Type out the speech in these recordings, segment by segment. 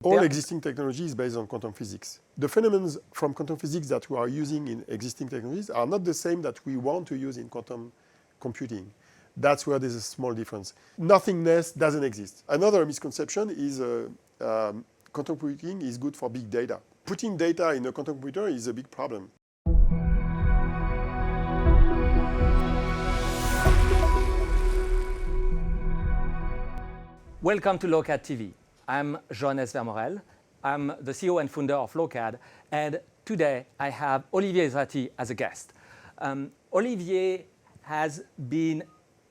All existing technology is based on quantum physics. The phenomena from quantum physics that we are using in existing technologies are not the same that we want to use in quantum computing. That's where there's a small difference. Nothingness doesn't exist. Another misconception is quantum computing is good for big data. Putting data in a quantum computer is a big problem. Welcome to Lokad TV. I'm Joannes Vermorel. I'm the CEO and founder of Lokad, and today I have Olivier Ezratty as a guest. Olivier has been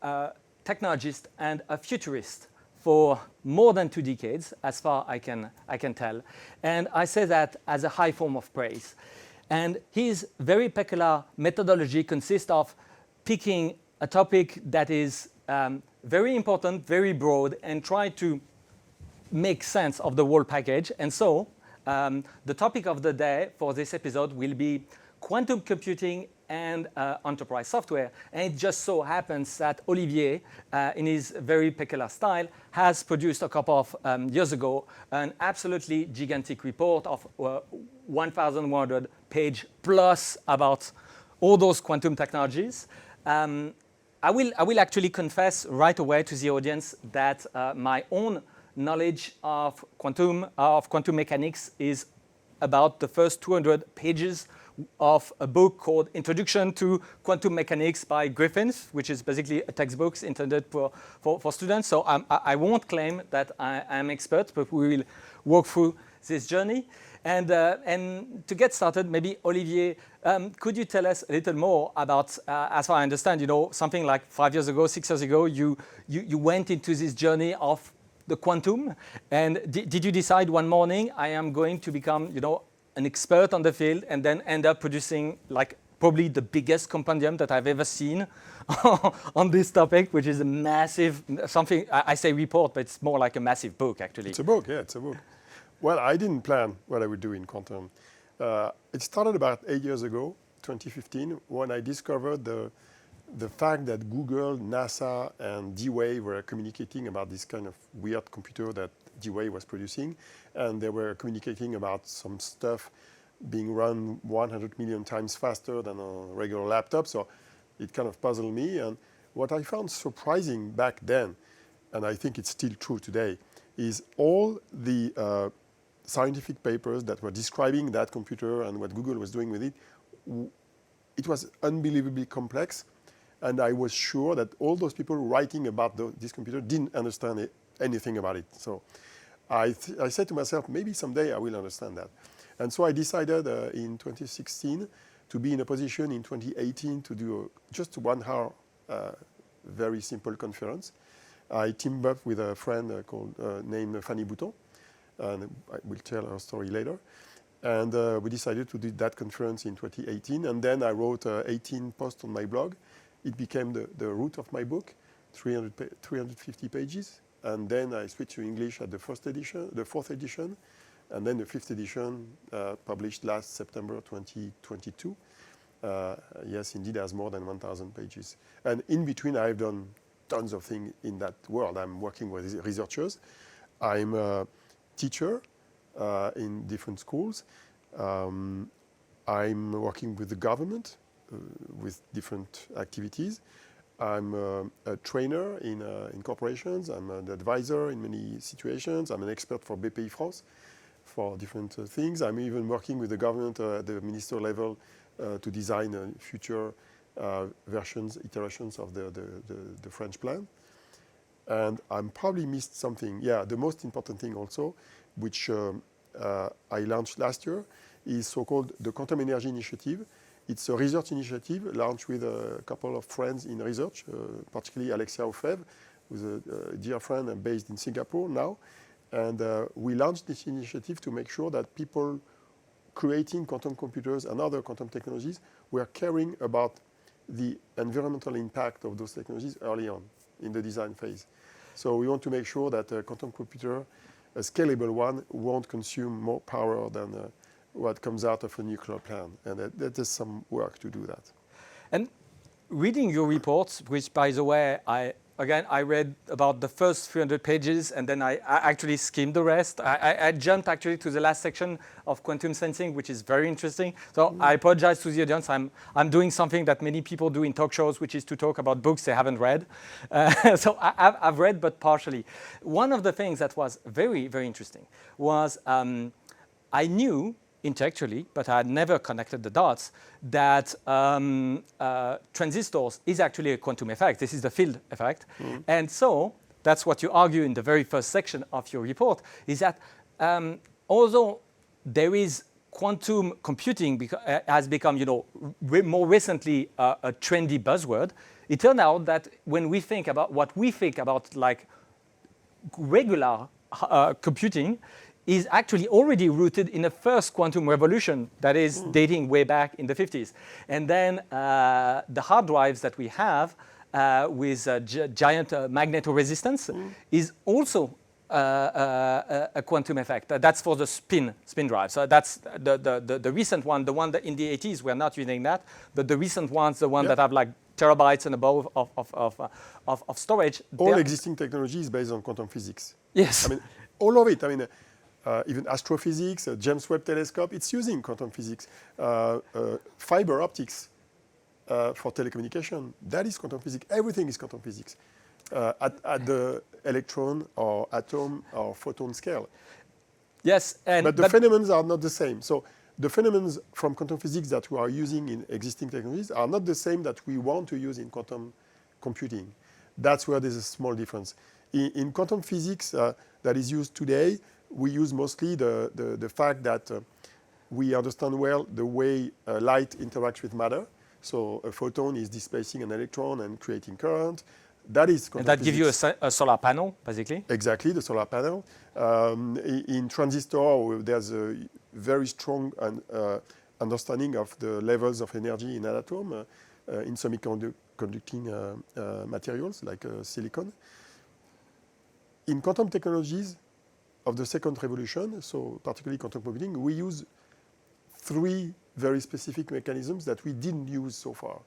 a technologist and a futurist for more than 2 decades, as far I can tell, and I say that as a high form of praise. And his very peculiar methodology consists of picking a topic that is very important, very broad, and try to make sense of the whole package. And so the topic of the day for this episode will be quantum computing and enterprise software. And it just so happens that Olivier, in his very peculiar style, has produced a couple of years ago an absolutely gigantic report of 1,100 page plus about all those quantum technologies. I will actually confess right away to the audience that my own knowledge of quantum mechanics is about the first 200 pages of a book called Introduction to Quantum Mechanics by Griffiths, which is basically a textbook intended for students. So I won't claim that I'm expert, but we will walk through this journey. And to get started, maybe Olivier, could you tell us a little more about, as far as I understand, something like 5 years ago, 6 years ago, you went into this journey of the quantum, and did you decide one morning, I am going to become, an expert on the field, and then end up producing like probably the biggest compendium that I've ever seen on this topic, which is a massive, something, I say report, but it's more like a massive book, actually. It's a book, yeah, it's a book. Well, I didn't plan what I would do in quantum. It started about 8 years ago, 2015, when I discovered the fact that Google, NASA, and D-Wave were communicating about this kind of weird computer that D-Wave was producing. And they were communicating about some stuff being run 100 million times faster than a regular laptop. So it kind of puzzled me. And what I found surprising back then, and I think it's still true today, is all the scientific papers that were describing that computer and what Google was doing with it. It was unbelievably complex. And I was sure that all those people writing about this computer didn't understand anything about it. So I said to myself, maybe someday I will understand that. And so I decided in 2016 to be in a position in 2018 to do just 1 hour, very simple conference. I teamed up with a friend named Fanny Bouton, and I will tell her story later. And we decided to do that conference in 2018. And then I wrote 18 posts on my blog. It became the root of my book, 350 pages. And then I switched to English at the 4th edition, and then the 5th edition published last September 2022. Yes, indeed, has more than 1,000 pages. And in between, I've done tons of things in that world. I'm working with researchers. I'm a teacher in different schools. I'm working with the government with different activities. I'm a trainer in corporations. I'm an advisor in many situations. I'm an expert for BPI France for different things. I'm even working with the government at the minister level to design future iterations of the French plan. And I'm probably missed something. Yeah, the most important thing also, which I launched last year, is so-called the Quantum Energy Initiative. It's a research initiative launched with a couple of friends in research, particularly Alexia Ofev, who's a dear friend and based in Singapore now. And we launched this initiative to make sure that people creating quantum computers and other quantum technologies were caring about the environmental impact of those technologies early on in the design phase. So we want to make sure that a quantum computer, a scalable one, won't consume more power than what comes out of a nuclear plant, and that is some work to do that. And reading your reports, which, by the way, I again, I read about the first 300 pages, and then I actually skimmed the rest. I jumped actually to the last section of quantum sensing, which is very interesting. So I apologize to the audience. I'm doing something that many people do in talk shows, which is to talk about books they haven't read. So I've read, but partially. One of the things that was very, very interesting was I knew intellectually, but I had never connected the dots, that transistors is actually a quantum effect. This is the field effect. And so that's what you argue in the very first section of your report, is that although there is quantum computing has become, more recently a trendy buzzword, it turned out that when we think about what we think about like regular computing, is actually already rooted in the first quantum revolution that is dating way back in the 50s. And then the hard drives that we have with giant magnetoresistance is also a quantum effect. That's for the spin drive. So that's the recent one, the one that in the 80s we're not using that, but the recent ones, the one that have like terabytes and above of storage. All existing technology is based on quantum physics. Yes. I mean, all of it. I mean, even astrophysics, James Webb Telescope, it's using quantum physics. Fiber optics for telecommunication, that is quantum physics. Everything is quantum physics at the electron or atom or photon scale. Yes, but the phenomena are not the same. So the phenomena from quantum physics that we are using in existing technologies are not the same that we want to use in quantum computing. That's where there's a small difference. In quantum physics that is used today, we use mostly the fact that we understand well the way light interacts with matter. So a photon is displacing an electron and creating current. That is quantum physics. Gives you a solar panel, basically? Exactly, the solar panel. In transistor, there's a very strong understanding of the levels of energy in an atom in semiconducting materials like silicon. In quantum technologies of the second revolution, so particularly quantum computing, we use three very specific mechanisms that we didn't use so far.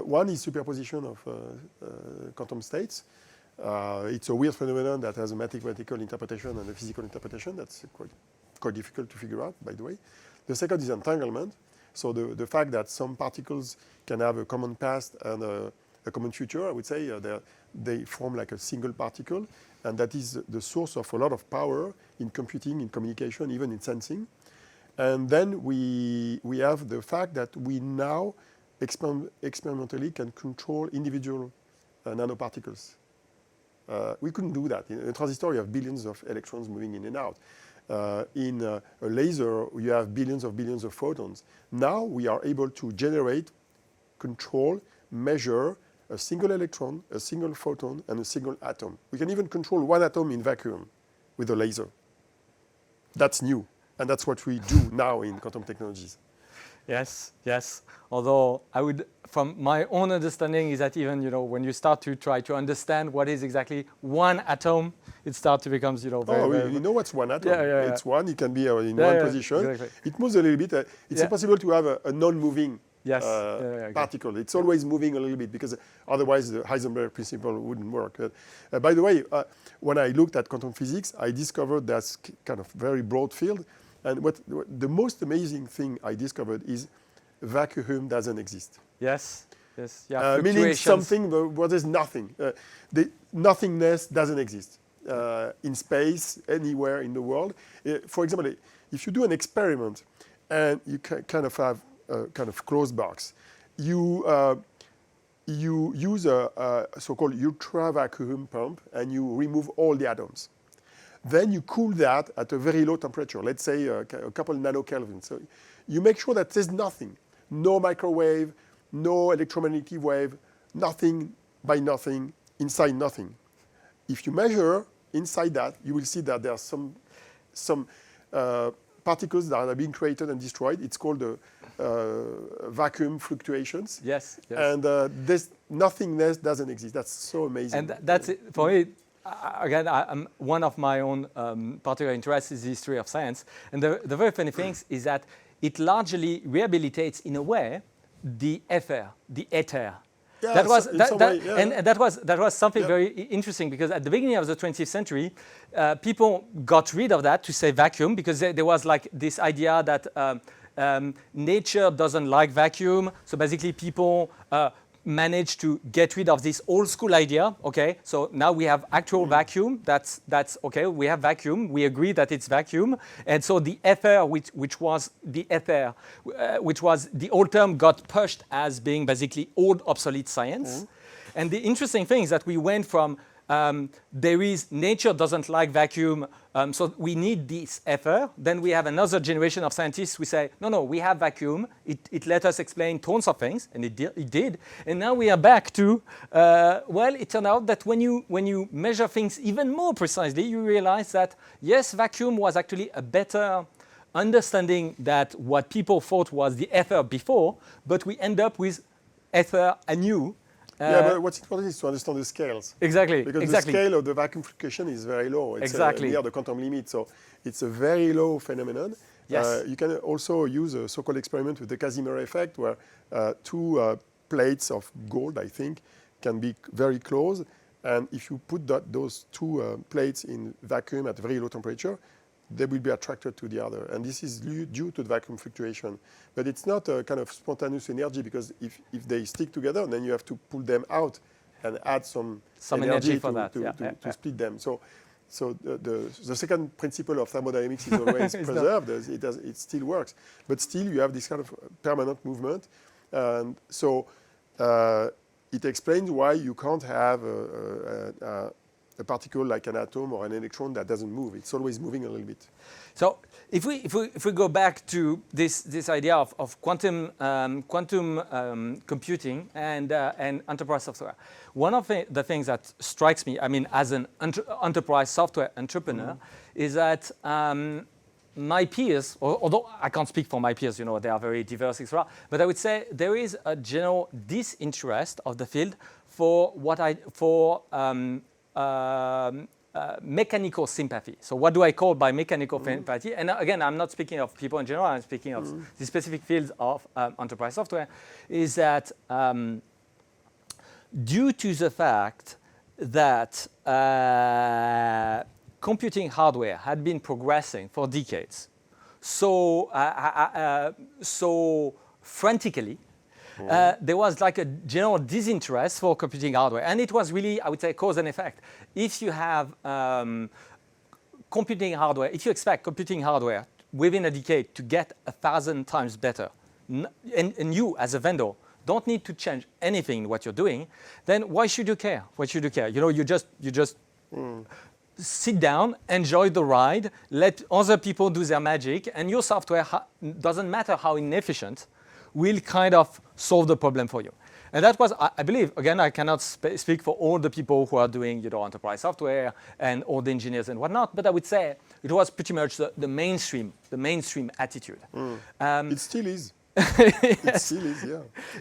One is superposition of quantum states. It's a weird phenomenon that has a mathematical interpretation and a physical interpretation. That's quite difficult to figure out, by the way. The second is entanglement. So the fact that some particles can have a common past and a common future, I would say, they form like a single particle. And that is the source of a lot of power in computing, in communication, even in sensing. And then we have the fact that we now experimentally can control individual nanoparticles. We couldn't do that. In a transistor, you have billions of electrons moving in and out. In a laser, you have billions of photons. Now we are able to generate, control, measure a single electron, a single photon, and a single atom. We can even control one atom in vacuum with a laser. That's new, and that's what we do now in quantum technologies. Yes, yes. Although I would, from my own understanding, is that even when you start to try to understand what is exactly one atom, it starts to become very. You know what's one atom? Yeah. It's one. It can be in one position. Exactly. It moves a little bit. It's impossible to have a non-moving particle. It's always moving a little bit because otherwise the Heisenberg principle wouldn't work. By the way, when I looked at quantum physics, I discovered that's kind of very broad field. And what the most amazing thing I discovered is vacuum doesn't exist. Yes. Yeah. Meaning something where there's nothing. The nothingness doesn't exist in space, anywhere in the world. For example, if you do an experiment and you kind of have a kind of closed box, you use a so-called ultra vacuum pump and you remove all the atoms. Then you cool that at a very low temperature, let's say a couple nanokelvin. So you make sure that there's nothing, no microwave, no electromagnetic wave, nothing by nothing, inside nothing. If you measure inside that, you will see that there are some particles that are being created and destroyed. It's called the vacuum fluctuations. Yes. And this nothingness doesn't exist. That's so amazing. And that's it for me. Again, one of my own particular interests is the history of science. And the very funny thing is that it largely rehabilitates, in a way, the ether. Yeah, that was so- in that, some that- way, yeah, and yeah. that was something Yeah. very interesting, because at the beginning of the 20th century, people got rid of that to say vacuum, because there was like this idea that nature doesn't like vacuum. So basically, people managed to get rid of this old school idea. Okay, so now we have actual vacuum. That's okay. We have vacuum. We agree that it's vacuum. And so the ether, which was the ether, which was the old term, got pushed as being basically old obsolete science. And the interesting thing is that we went from there is nature doesn't like vacuum, so we need this ether. Then we have another generation of scientists who say, no, we have vacuum. It let us explain tons of things, and it did. And now we are back to, well, it turned out that when you measure things even more precisely, you realize that, yes, vacuum was actually a better understanding that what people thought was the ether before, but we end up with ether anew. Yeah, but what's important is to understand the scales. Exactly. Because exactly. the scale of the vacuum fluctuation is very low. It's Exactly. near the quantum limit, so it's a very low phenomenon. Yes. You can also use a so-called experiment with the Casimir effect, where two plates of gold, I think, can be very close. And if you put those two plates in vacuum at very low temperature, they will be attracted to the other. And this is due to the vacuum fluctuation. But it's not a kind of spontaneous energy, because if they stick together, then you have to pull them out and add some energy for to, that. to split them. So the second principle of thermodynamics is always preserved. It still works. But still, you have this kind of permanent movement. And so it explains why you can't have a particle like an atom or an electron that doesn't move. It's always moving a little bit. So if we go back to this idea of quantum computing and enterprise software, one of the things that strikes me, I mean, as an enterprise software entrepreneur, is that my peers, although I can't speak for my peers, they are very diverse, etc. But I would say there is a general disinterest of the field for mechanical sympathy. So what do I call by mechanical sympathy? And again, I'm not speaking of people in general, I'm speaking of the specific fields of enterprise software, is that due to the fact that computing hardware had been progressing for decades so frantically, there was like a general disinterest for computing hardware. And it was really, I would say, cause and effect. If you have computing hardware, if you expect computing hardware within a decade to get 1,000 times better, and you as a vendor don't need to change anything in what you're doing, then why should you care? Why should you care? You just sit down, enjoy the ride, let other people do their magic, and your software, doesn't matter how inefficient, will kind of solve the problem for you. And that was, I believe, again, I cannot speak for all the people who are doing enterprise software and all the engineers and whatnot, but I would say it was pretty much the mainstream attitude. It still is. Yes. It still is,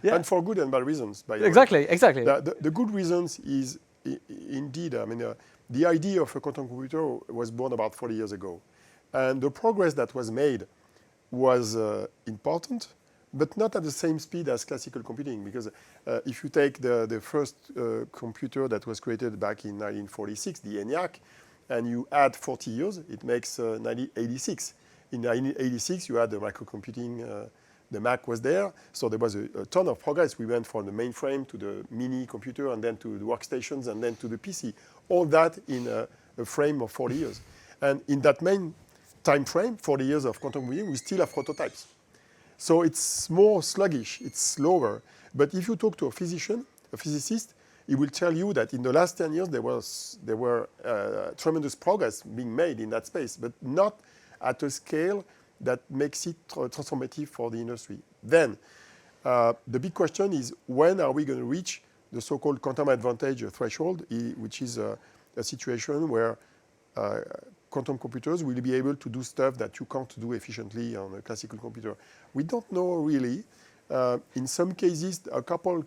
yeah. And for good and bad reasons, by the way. Exactly. The good reasons is, indeed, I mean, the idea of a quantum computer was born about 40 years ago. And the progress that was made was important, but not at the same speed as classical computing. Because if you take the first computer that was created back in 1946, the ENIAC, and you add 40 years, it makes 1986. In 1986, you had the microcomputing, the Mac was there. So there was a ton of progress. We went from the mainframe to the mini computer, and then to the workstations, and then to the PC. All that in a frame of 40 years. And in that main time frame, 40 years of quantum computing, we still have prototypes. So it's more sluggish, it's slower. But if you talk to a physicist, he will tell you that in the last 10 years, there were tremendous progress being made in that space, but not at a scale that makes it transformative for the industry. Then, the big question is, when are we going to reach the so-called quantum advantage threshold, which is a situation where quantum computers will be able to do stuff that you can't do efficiently on a classical computer. We don't know really. In some cases, a couple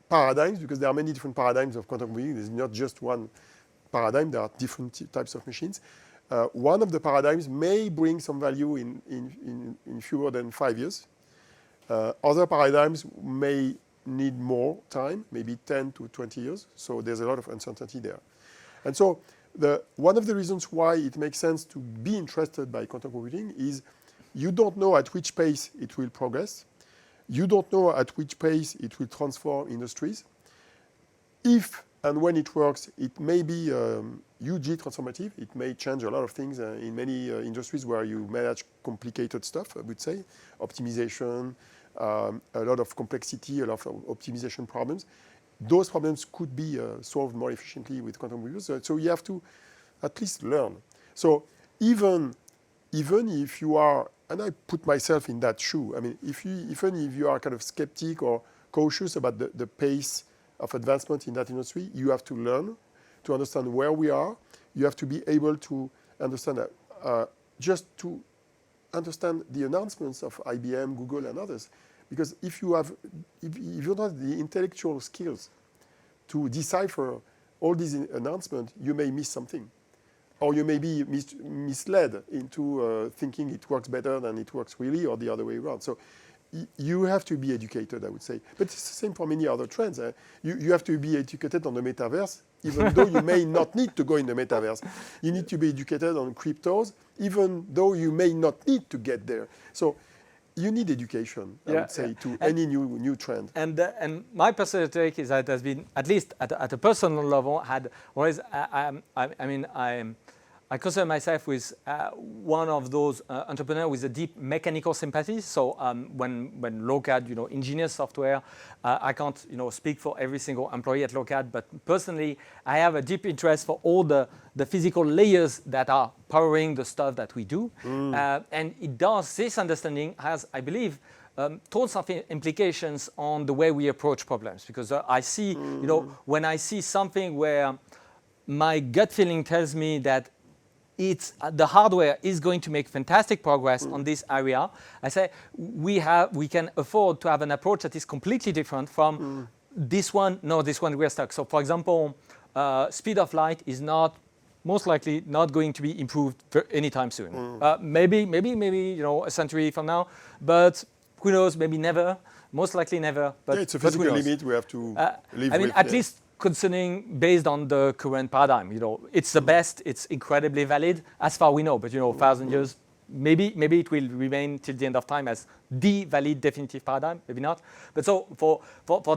paradigms, because there are many different paradigms of quantum computing. There's not just one paradigm. There are different types of machines. One of the paradigms may bring some value in fewer than 5 years. Other paradigms may need more time, maybe 10 to 20 years. So there's a lot of uncertainty there. And so one of the reasons why it makes sense to be interested by quantum computing is you don't know at which pace it will progress. You don't know at which pace it will transform industries. If and when it works, it may be hugely transformative. It may change a lot of things in many industries where you manage complicated stuff, I would say, optimization, a lot of complexity, a lot of optimization problems. Those problems could be solved more efficiently with quantum computers. So you have to at least learn. So even if you are, and I put myself in that shoe, I mean, even if you are kind of skeptic or cautious about the pace of advancement in that industry, you have to learn to understand where we are. You have to be able to understand just to understand the announcements of IBM, Google, and others. Because if you don't have the intellectual skills to decipher all these announcements, you may miss something. Or you may be misled into thinking it works better than it works really, or the other way around. So you have to be educated, I would say. But it's the same for many other trends. You have to be educated on the metaverse, even though you may not need to go in the metaverse. You need to be educated on cryptos, even though you may not need to get there. So you need education, I would say, to any new trend. And my personal take is that it has been, at least at a personal level, had always, I consider myself with one of those entrepreneurs with a deep mechanical sympathy. So when Lokad, engineers software, I can't, speak for every single employee at Lokad, but personally, I have a deep interest for all the physical layers that are powering the stuff that we do. And this understanding has, I believe, tons of implications on the way we approach problems. Because I see, when I see something where my gut feeling tells me that the hardware is going to make fantastic progress on this area, I say we can afford to have an approach that is completely different from this one. No, this one we're stuck. So, for example, speed of light is most likely not going to be improved anytime soon. Maybe a century from now, but who knows? Maybe never. Most likely never. But it's a physical limit we have to live with. At least concerning based on the current paradigm, it's the best. It's incredibly valid as far we know. But 1,000 years, maybe it will remain till the end of time as the valid definitive paradigm. Maybe not. But so for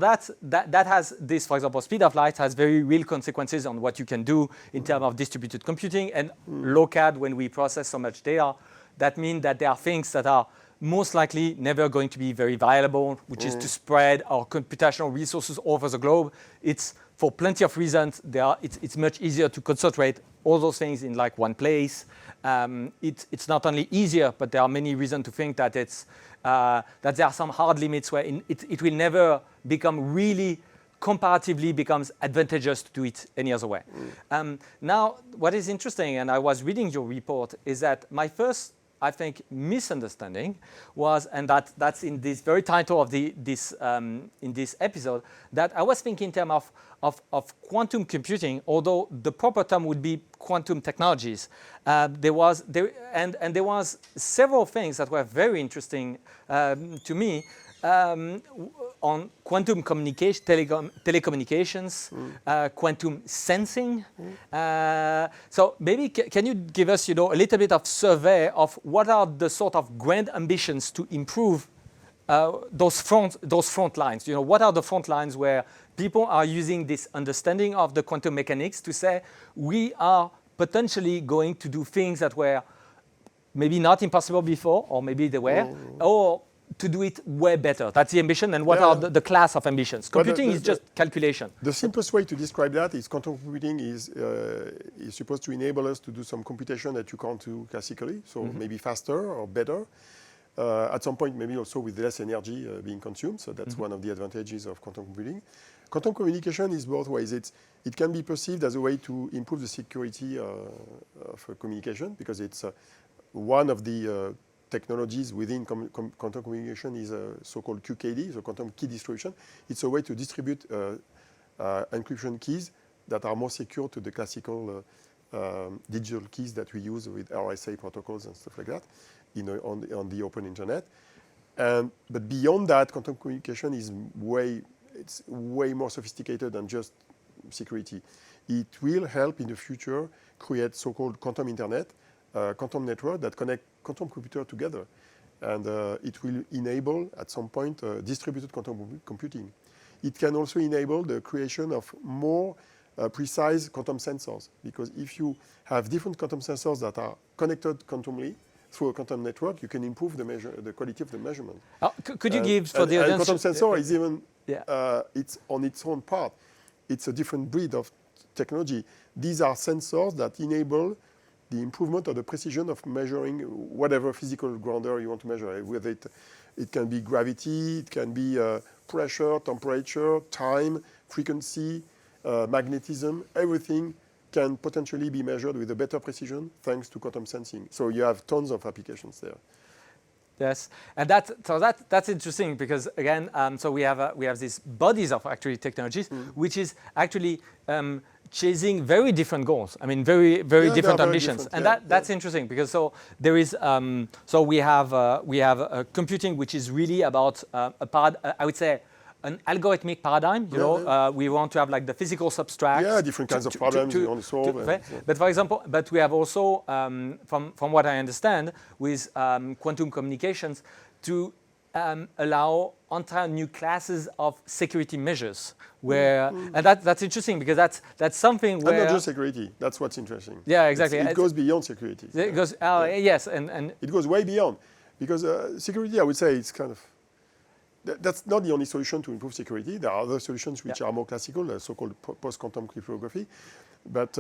that has this, for example, speed of light has very real consequences on what you can do in terms of distributed computing and Lokad. When we process so much data, that means that there are things that are most likely never going to be very viable, which is to spread our computational resources over the globe. It's for plenty of reasons. It's much easier to concentrate all those things in like one place. It's not only easier, but there are many reasons to think that that there are some hard limits where it will never become really comparatively becomes advantageous to do it any other way. Now, what is interesting, and I was reading your report, is that my first, I think, misunderstanding was, and that's in this very title of in this episode, that I was thinking in terms of quantum computing, although the proper term would be quantum technologies. There was several things that were very interesting to me on quantum communication, telecommunications, quantum sensing. So maybe can you give us, a little bit of survey of what are the sort of grand ambitions to improve those front lines? What are the front lines where people are using this understanding of the quantum mechanics to say we are potentially going to do things that were maybe not impossible before, or maybe they were, or to do it way better. That's the ambition. And what are the class of ambitions? Computing is just calculation. The simplest way to describe that is quantum computing is supposed to enable us to do some computation that you can't do classically, so maybe faster or better. At some point, maybe also with less energy being consumed. So that's one of the advantages of quantum computing. Quantum communication is both ways. It can be perceived as a way to improve the security of communication, because it's one of the technologies within quantum communication is a so-called QKD, so quantum key distribution. It's a way to distribute encryption keys that are more secure to the classical digital keys that we use with RSA protocols and stuff like that on the open internet. But beyond that, quantum communication is way it's way more sophisticated than just security. It will help in the future create so-called quantum internet, quantum network that connect quantum computers together. And it will enable, at some point, distributed quantum computing. It can also enable the creation of more precise quantum sensors. Because if you have different quantum sensors that are connected quantumly through a quantum network, you can improve the quality of the measurement. Could you give for the audience? Quantum sensor is even, it's on its own part. It's a different breed of technology. These are sensors that enable the improvement of the precision of measuring whatever physical grandeur you want to measure. Whether it can be gravity, it can be pressure, temperature, time, frequency, magnetism, everything can potentially be measured with a better precision thanks to quantum sensing. So you have tons of applications there. Yes, and that's interesting because again, so we have these bodies of actually technologies, which is actually chasing very different goals. I mean, very different ambitions, and that's interesting because so there is so we have computing which is really about I would say an algorithmic paradigm. You know, we want to have like the physical substrate. Yeah, different kinds of problems you want to solve. But for example, we have also, from what I understand, with quantum communications, to allow entire new classes of security measures. Where and that's interesting because that's something where. And not just security. That's what's interesting. Yeah, exactly. It goes beyond security. It goes yes, and it goes way beyond because security, I would say, it's kind of. That's not the only solution to improve security. There are other solutions which are more classical, so-called post-quantum cryptography. But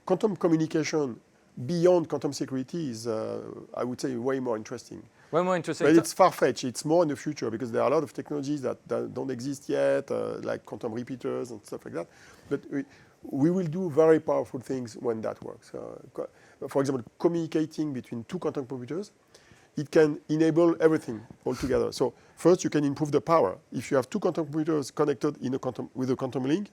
quantum communication beyond quantum security is, I would say, way more interesting. Way more interesting. But it's far-fetched. It's more in the future because there are a lot of technologies that don't exist yet, like quantum repeaters and stuff like that. But we will do very powerful things when that works. For example, communicating between two quantum computers, it can enable everything altogether. So first, you can improve the power. If you have two quantum computers connected with a quantum link,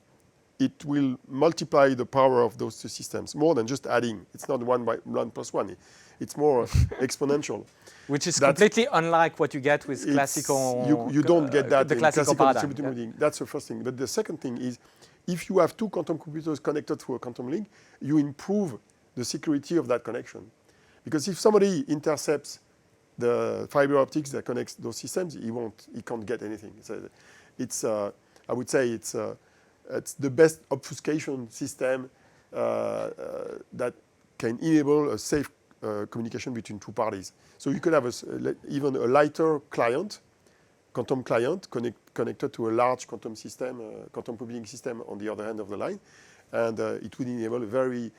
it will multiply the power of those two systems more than just adding. It's not 1 plus 1. It's more exponential. Which is completely unlike what you get with classical. You don't get that the in classical distributed computing. That's the first thing. But the second thing is, if you have two quantum computers connected through a quantum link, you improve the security of that connection. Because if somebody intercepts the fiber optics that connects those systems, he can't get anything. So I would say it's the best obfuscation system that can enable a safe communication between two parties. So you could have even a lighter client, quantum client, connected to a large quantum system, quantum computing system on the other end of the line, and it would enable a very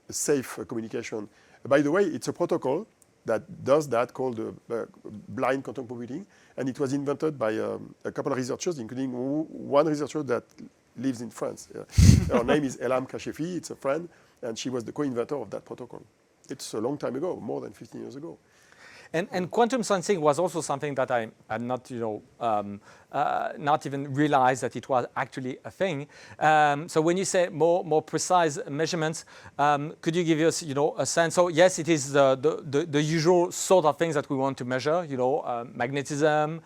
safe communication. By the way, it's a protocol that does that called blind quantum computing, and it was invented by a couple of researchers, including one researcher that lives in France. Her name is Elham Kashefi. It's a friend, and she was the co-inventor of that protocol. It's a long time ago, more than 15 years ago. And quantum sensing was also something that I had not, not even realized that it was actually a thing. So when you say more precise measurements, could you give us, a sense? So yes, it is the usual sort of things that we want to measure. Magnetism,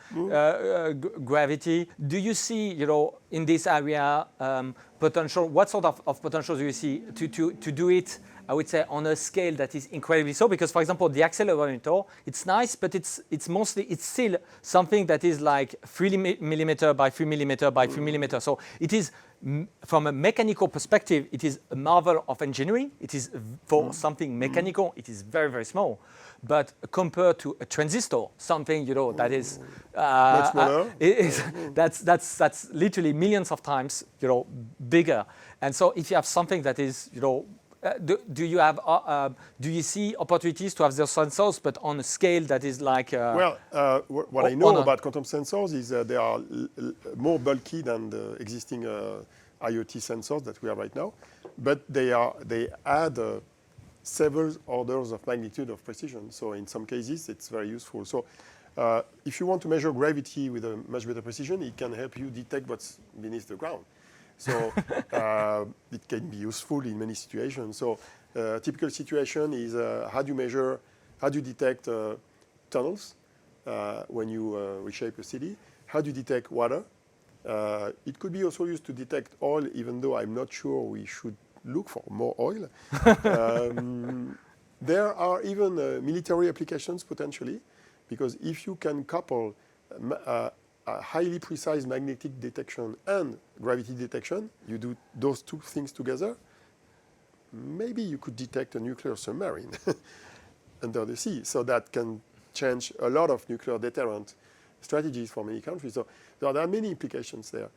gravity. Do you see, in this area potential? What sort of potential do you see to do it? I would say on a scale that is incredibly so, because for example, the accelerometer, it's nice, but it's still something that is like 3 millimeter by 3 millimeter by 3 millimeter. So it is, from a mechanical perspective, it is a marvel of engineering. It is for something mechanical, it is very, very small. But compared to a transistor, something that is much smaller, that's literally millions of times bigger. And so if you have something that is do you see opportunities to have those sensors, but on a scale that is like? What I know about quantum sensors is they are more bulky than the existing IoT sensors that we have right now, but they add several orders of magnitude of precision. So in some cases, it's very useful. So if you want to measure gravity with a much better precision, it can help you detect what's beneath the ground. So it can be useful in many situations. So a typical situation is how do you detect tunnels when you reshape a city? How do you detect water? It could be also used to detect oil, even though I'm not sure we should look for more oil. There are even military applications potentially, because if you can couple a highly precise magnetic detection and gravity detection, you do those two things together, maybe you could detect a nuclear submarine under the sea. So that can change a lot of nuclear deterrent strategies for many countries. So there are many implications there.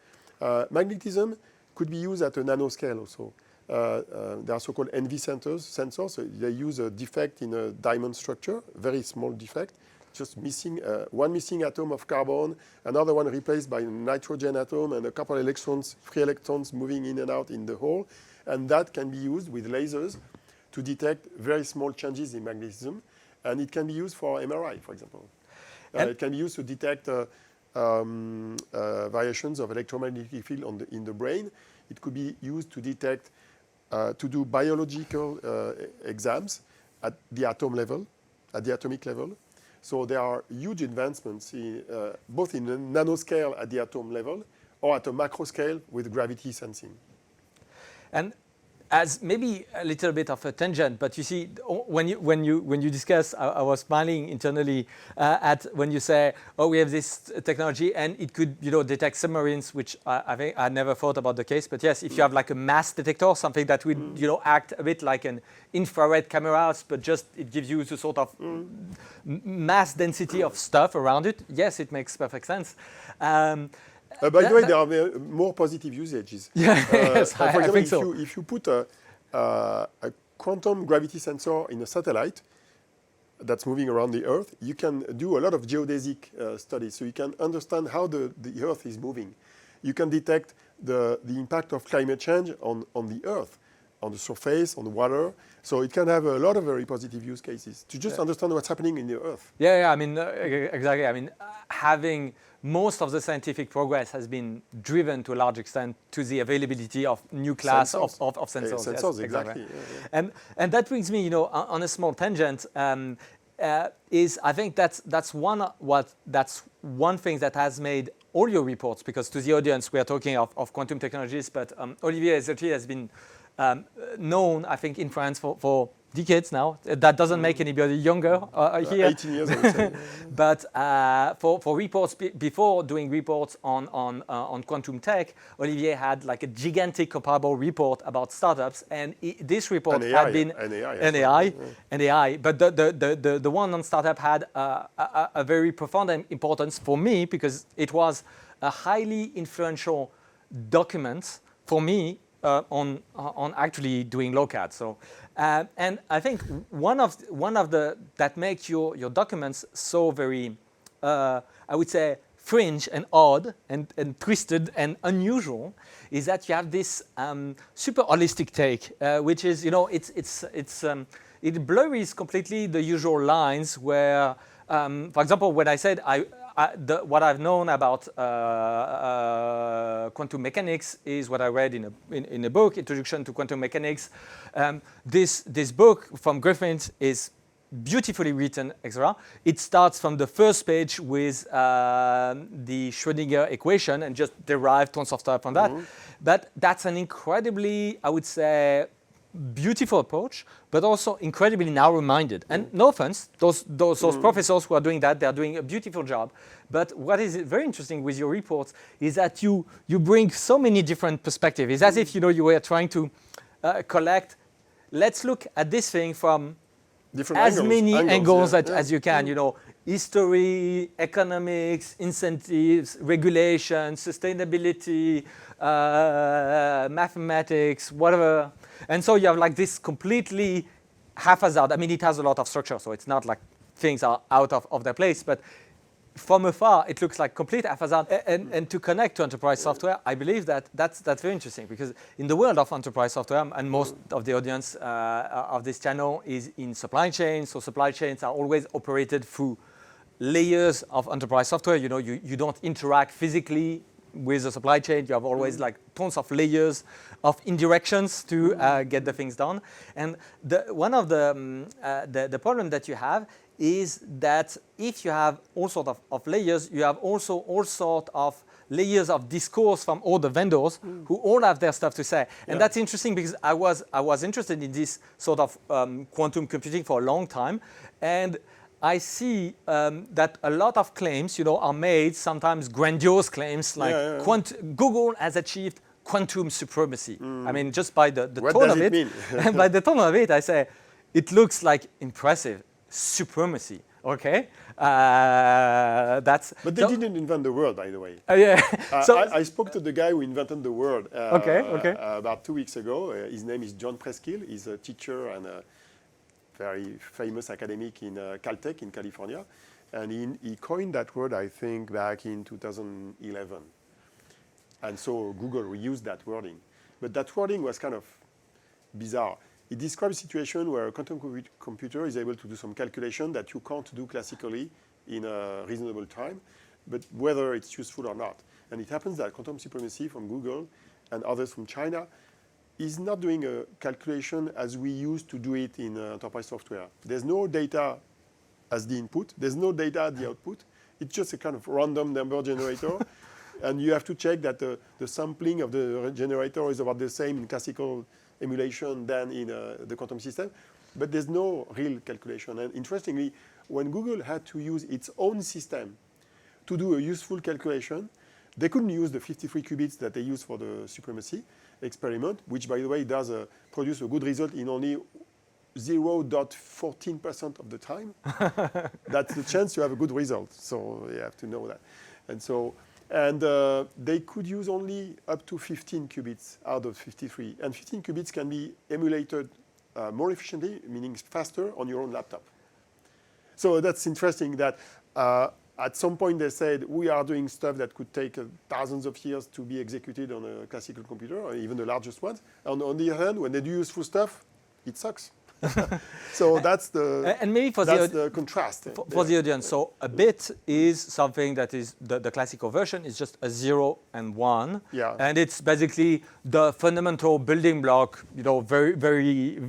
Magnetism could be used at a nanoscale also. There are so-called NV sensors. So they use a defect in a diamond structure, very small defect, just missing one missing atom of carbon, another one replaced by a nitrogen atom, and a couple of electrons, free electrons moving in and out in the hole. And that can be used with lasers to detect very small changes in magnetism. And it can be used for MRI, for example. It can be used to detect variations of electromagnetic field in the brain. It could be used to detect, to do biological exams at the atom level, at the atomic level. So there are huge advancements both in the nanoscale at the atom level or at a macro scale with gravity sensing. And as maybe a little bit of a tangent, but you see, when you discuss, I was smiling internally at when you say, oh, we have this technology and it could, detect submarines, which I think I never thought about the case. But yes, if you have like a mass detector, something that would, act a bit like an infrared cameras, but just it gives you the sort of mass density of stuff around it. Yes, it makes perfect sense. By the way, there are more positive usages. Yes, for example, think so. If you put a quantum gravity sensor in a satellite that's moving around the Earth, you can do a lot of geodesic studies. So you can understand how the Earth is moving. You can detect the impact of climate change on the Earth, on the surface, on the water. So it can have a lot of very positive use cases to just understand what's happening in the Earth. Yeah, I mean, exactly. I mean, having most of the scientific progress has been driven to a large extent to the availability of new class of sensors. Sensors, yes, exactly. Yeah. And that brings me, on a small tangent. Is I think that's one thing that has made all your reports, because to the audience we are talking of quantum technologies, but Olivier Ezratty has been known, I think, in France for decades now. That doesn't make anybody younger here. 18 years, I would say. But for reports, before doing reports on quantum tech, Olivier had like a gigantic comparable report about startups, and this report had been AI. But the one on startup had a very profound importance for me, because it was a highly influential document for me on actually doing Lokad. So, and I think one of the that makes your documents so very, I would say, fringe and odd and twisted and unusual, is that you have this super holistic take, which is, it blurs completely the usual lines where, for example, when I said what I've known about quantum mechanics is what I read in a book, Introduction to Quantum Mechanics. This book from Griffith is beautifully written, etc. It starts from the first page with the Schrödinger equation and just derive tons of stuff from that. But that's an incredibly, I would say, beautiful approach, but also incredibly narrow-minded. And no offense, those professors who are doing that, they are doing a beautiful job. But what is very interesting with your reports is that you bring so many different perspectives. It's as if you were trying to collect. Let's look at this thing from different many angles as you can. History, economics, incentives, regulation, sustainability, mathematics, whatever. And so you have like this completely haphazard. I mean, it has a lot of structure, so it's not like things are out of their place. But from afar, it looks like complete haphazard. And to connect to enterprise software, I believe that's very interesting, because in the world of enterprise software, and most of the audience of this channel is in supply chains. So supply chains are always operated through layers of enterprise software. You don't interact physically with the supply chain. You have always like tons of layers of indirections to get the things done. And one of the problem that you have is that if you have all sort of layers, you have also all sort of layers of discourse from all the vendors who all have their stuff to say. And that's interesting because I was interested in this sort of quantum computing for a long time. And I see that a lot of claims, are made, sometimes grandiose claims, like Google has achieved quantum supremacy. I mean, just by the tone of it, and by the tone of it, I say, it looks like impressive supremacy. Okay, But they didn't invent the word, by the way. Yeah. I spoke to the guy who invented the word about 2 weeks ago. His name is John Preskill. He's a teacher and a very famous academic in Caltech in California. And he coined that word, I think, back in 2011. And so Google reused that wording. But that wording was kind of bizarre. It describes a situation where a quantum computer is able to do some calculation that you can't do classically in a reasonable time, but whether it's useful or not. And it happens that quantum supremacy from Google and others from China is not doing a calculation as we used to do it in enterprise software. There's no data as the input. There's no data at the output. It's just a kind of random number generator. And you have to check that the sampling of the generator is about the same in classical emulation than in the quantum system. But there's no real calculation. And interestingly, when Google had to use its own system to do a useful calculation, they couldn't use the 53 qubits that they use for the supremacy experiment, which, by the way, does produce a good result in only 0.14% of the time. That's the chance you have a good result. So you have to know that. And they could use only up to 15 qubits out of 53. And 15 qubits can be emulated more efficiently, meaning faster, on your own laptop. So that's interesting that at some point they said, we are doing stuff that could take thousands of years to be executed on a classical computer, or even the largest ones. And on the other hand, when they do useful stuff, it sucks. So that's the and maybe for the contrast for the audience. So a bit is something that is the classical version is just a 0 and 1, and it's basically the fundamental building block. Very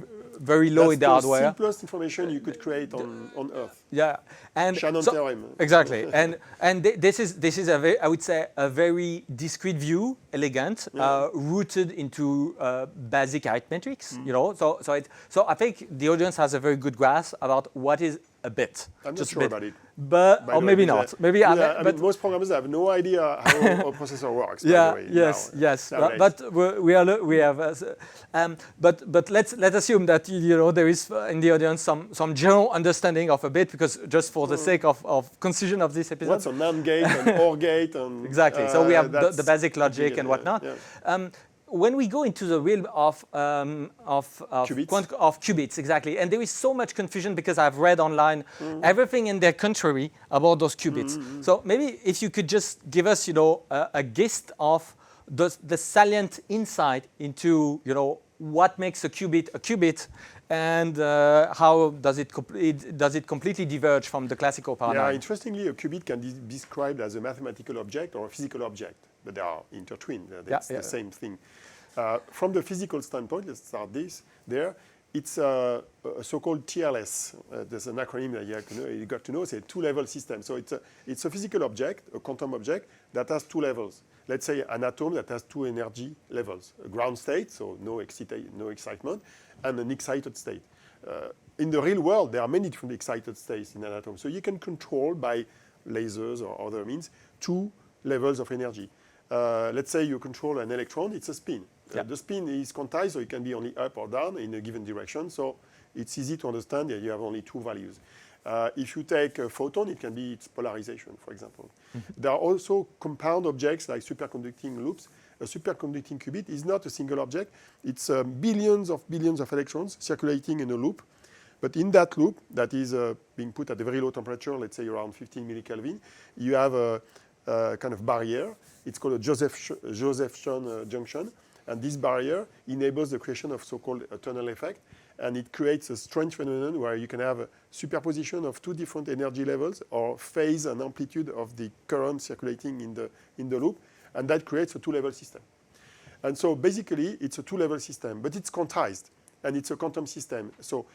very low in the hardware. That's the simplest information you could create on Earth. Yeah, and Shannon theorem. Exactly, and this is I would say a very discrete view, elegant, rooted into basic arithmetics. So I think the audience has a very good grasp about what is a bit. I'm not sure about it. But or maybe not. Maybe but most programmers have no idea how a processor works. By the way, yes. But we have. But let's assume that there is in the audience some general understanding of a bit, because just for the sake of concision of this episode. What's a NAND gate, an OR gate, and exactly. So we have the basic logic and whatnot. When we go into the realm of qubits, exactly, and there is so much confusion because I've read online everything in their contrary about those qubits. So maybe if you could just give us, a gist of the salient insight into, what makes a qubit, and how does it completely diverge from the classical paradigm? Yeah, interestingly, a qubit can be described as a mathematical object or a physical object, but they are intertwined. It's the same thing. From the physical standpoint, let's start there. It's a so-called TLS. There's an acronym that you got to know. It's a two-level system. So it's a physical object, a quantum object, that has two levels. Let's say an atom that has two energy levels: a ground state, so no excitement, and an excited state. In the real world, there are many different excited states in an atom. So you can control by lasers or other means two levels of energy. Let's say you control an electron, it's a spin. The spin is quantized, so it can be only up or down in a given direction. So it's easy to understand that you have only two values. If you take a photon, it can be its polarization, for example. There are also compound objects like superconducting loops. A superconducting qubit is not a single object. It's billions of electrons circulating in a loop. But in that loop, that is being put at a very low temperature, let's say around 15 millikelvin, you have a kind of barrier. It's called a Josephson junction. And this barrier enables the creation of so-called a tunnel effect. And it creates a strange phenomenon where you can have a superposition of two different energy levels or phase and amplitude of the current circulating in the loop. And that creates a two-level system. And so basically, it's a two-level system. But it's quantized. And it's a quantum system. So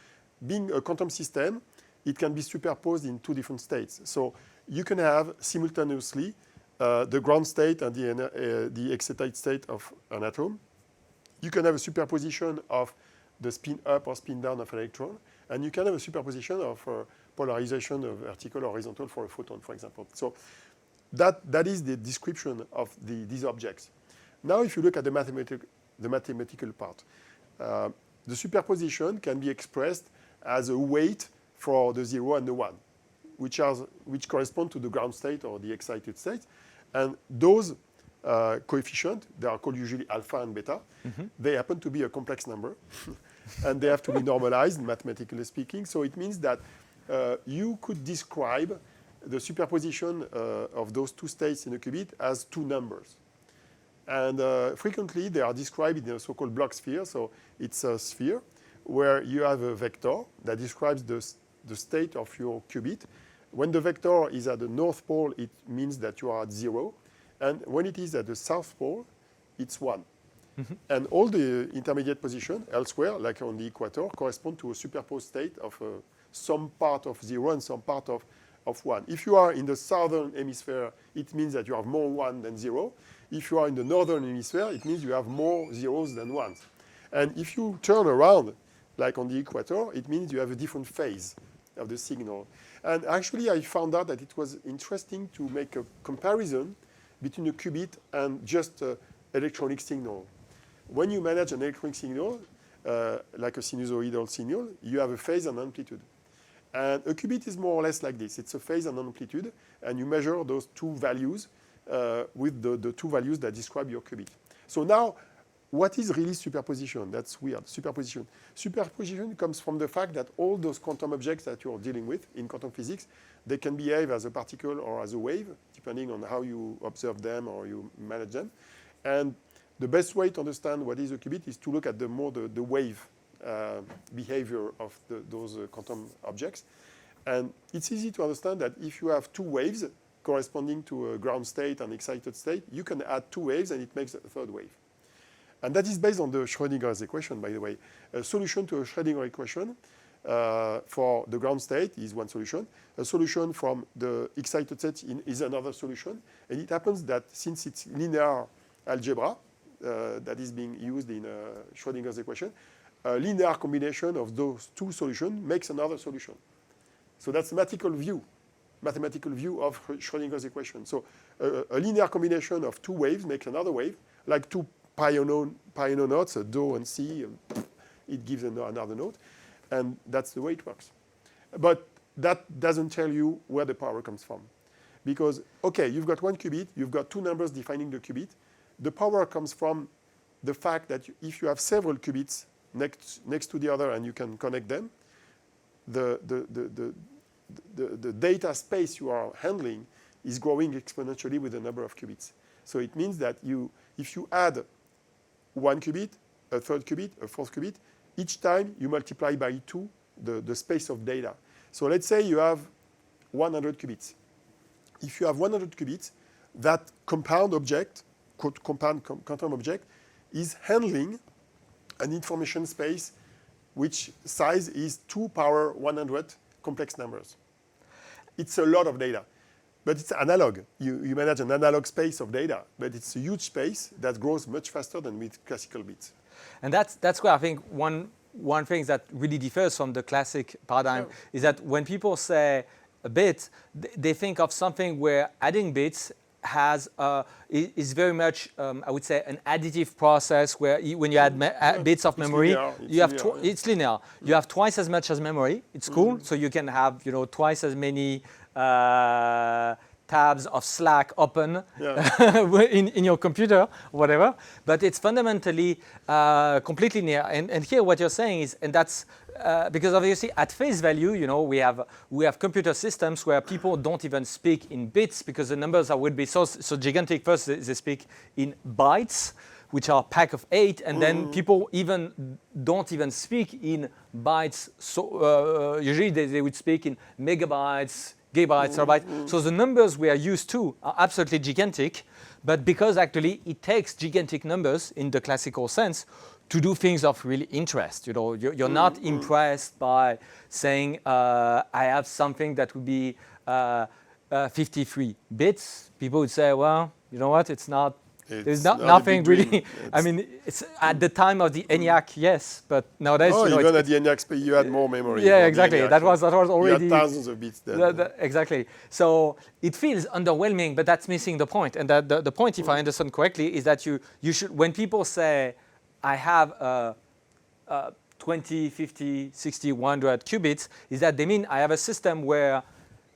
being a quantum system, it can be superposed in two different states. So you can have simultaneously the ground state and the excited state of an atom. You can have a superposition of the spin up or spin down of an electron, and you can have a superposition of polarization of vertical or horizontal for a photon, for example. So that is the description of these objects. Now, if you look at the mathematical part, the superposition can be expressed as a weight for the 0 and the 1, which correspond to the ground state or the excited state. And those coefficients, they are called usually alpha and beta. They happen to be a complex number, and they have to be normalized, mathematically speaking. So it means that you could describe the superposition of those two states in a qubit as two numbers. And frequently, they are described in a so-called block sphere. So it's a sphere where you have a vector that describes the state of your qubit. When the vector is at the north pole, it means that you are at 0. And when it is at the south pole, it's 1. And all the intermediate position elsewhere, like on the equator, correspond to a superposed state of some part of 0 and some part of 1. If you are in the southern hemisphere, it means that you have more 1 than 0. If you are in the northern hemisphere, it means you have more zeros than 1s. And if you turn around, like on the equator, it means you have a different phase of the signal. And actually, I found out that it was interesting to make a comparison between a qubit and just an electronic signal. When you manage an electronic signal, like a sinusoidal signal, you have a phase and amplitude. And a qubit is more or less like this. It's a phase and amplitude, and you measure those two values with the two values that describe your qubit. So now, what is really superposition? That's weird, superposition. Superposition comes from the fact that all those quantum objects that you're dealing with in quantum physics, they can behave as a particle or as a wave, depending on how you observe them or you manage them. And the best way to understand what is a qubit is to look at the wave behavior of those quantum objects. And it's easy to understand that if you have two waves corresponding to a ground state and excited state, you can add two waves and it makes a third wave. And that is based on the Schrödinger's equation, by the way. A solution to a Schrödinger equation for the ground state is one solution. A solution from the excited state is another solution. And it happens that since it's linear algebra that is being used in Schrödinger's equation, a linear combination of those two solutions makes another solution. So that's a mathematical view of Schrödinger's equation. So a linear combination of two waves makes another wave, like two piano notes, a do and si, it gives another note. And that's the way it works. But that doesn't tell you where the power comes from. Because, okay, you've got one qubit, you've got two numbers defining the qubit. The power comes from the fact that if you have several qubits next to the other and you can connect them, the data space you are handling is growing exponentially with the number of qubits. So it means that if you add one qubit, a third qubit, a fourth qubit, each time you multiply by 2 the space of data. So let's say you have 100 qubits. If you have 100 qubits, that compound object, quantum object, is handling an information space which size is 2 power 100 complex numbers. It's a lot of data. But it's analog. You manage an analog space of data, but it's a huge space that grows much faster than with classical bits. And that's where I think one thing that really differs from the classic paradigm is that when people say a bit, they think of something where adding bits is very much, I would say, an additive process where when you add bits of memory, it's linear. You have twice as much as memory. It's cool, so you can have twice as many tabs of Slack open in your computer, whatever. But it's fundamentally completely linear. And here what you're saying is, and that's because obviously at face value, we have computer systems where people don't even speak in bits because the numbers would be so gigantic. First, they speak in bytes, which are a pack of 8, and then people don't even speak in bytes. So usually they would speak in megabytes, gigabytes, terabytes. So the numbers we are used to are absolutely gigantic, but because actually it takes gigantic numbers in the classical sense to do things of really interest. You're not impressed by saying I have something that would be 53 bits, people would say, well, you know what, it's not, there's not nothing a big really. dream. I mean, it's at the time of the ENIAC, yes, but nowadays, Oh, you know, even at the ENIAC, you had more memory. yeah, exactly. That was already. You had thousands of bits then. Exactly. So it feels underwhelming, but that's missing the point. And that the point, if I understand correctly, is that you should, when people say, I have 20, 50, 60, 100 qubits, is that they mean I have a system where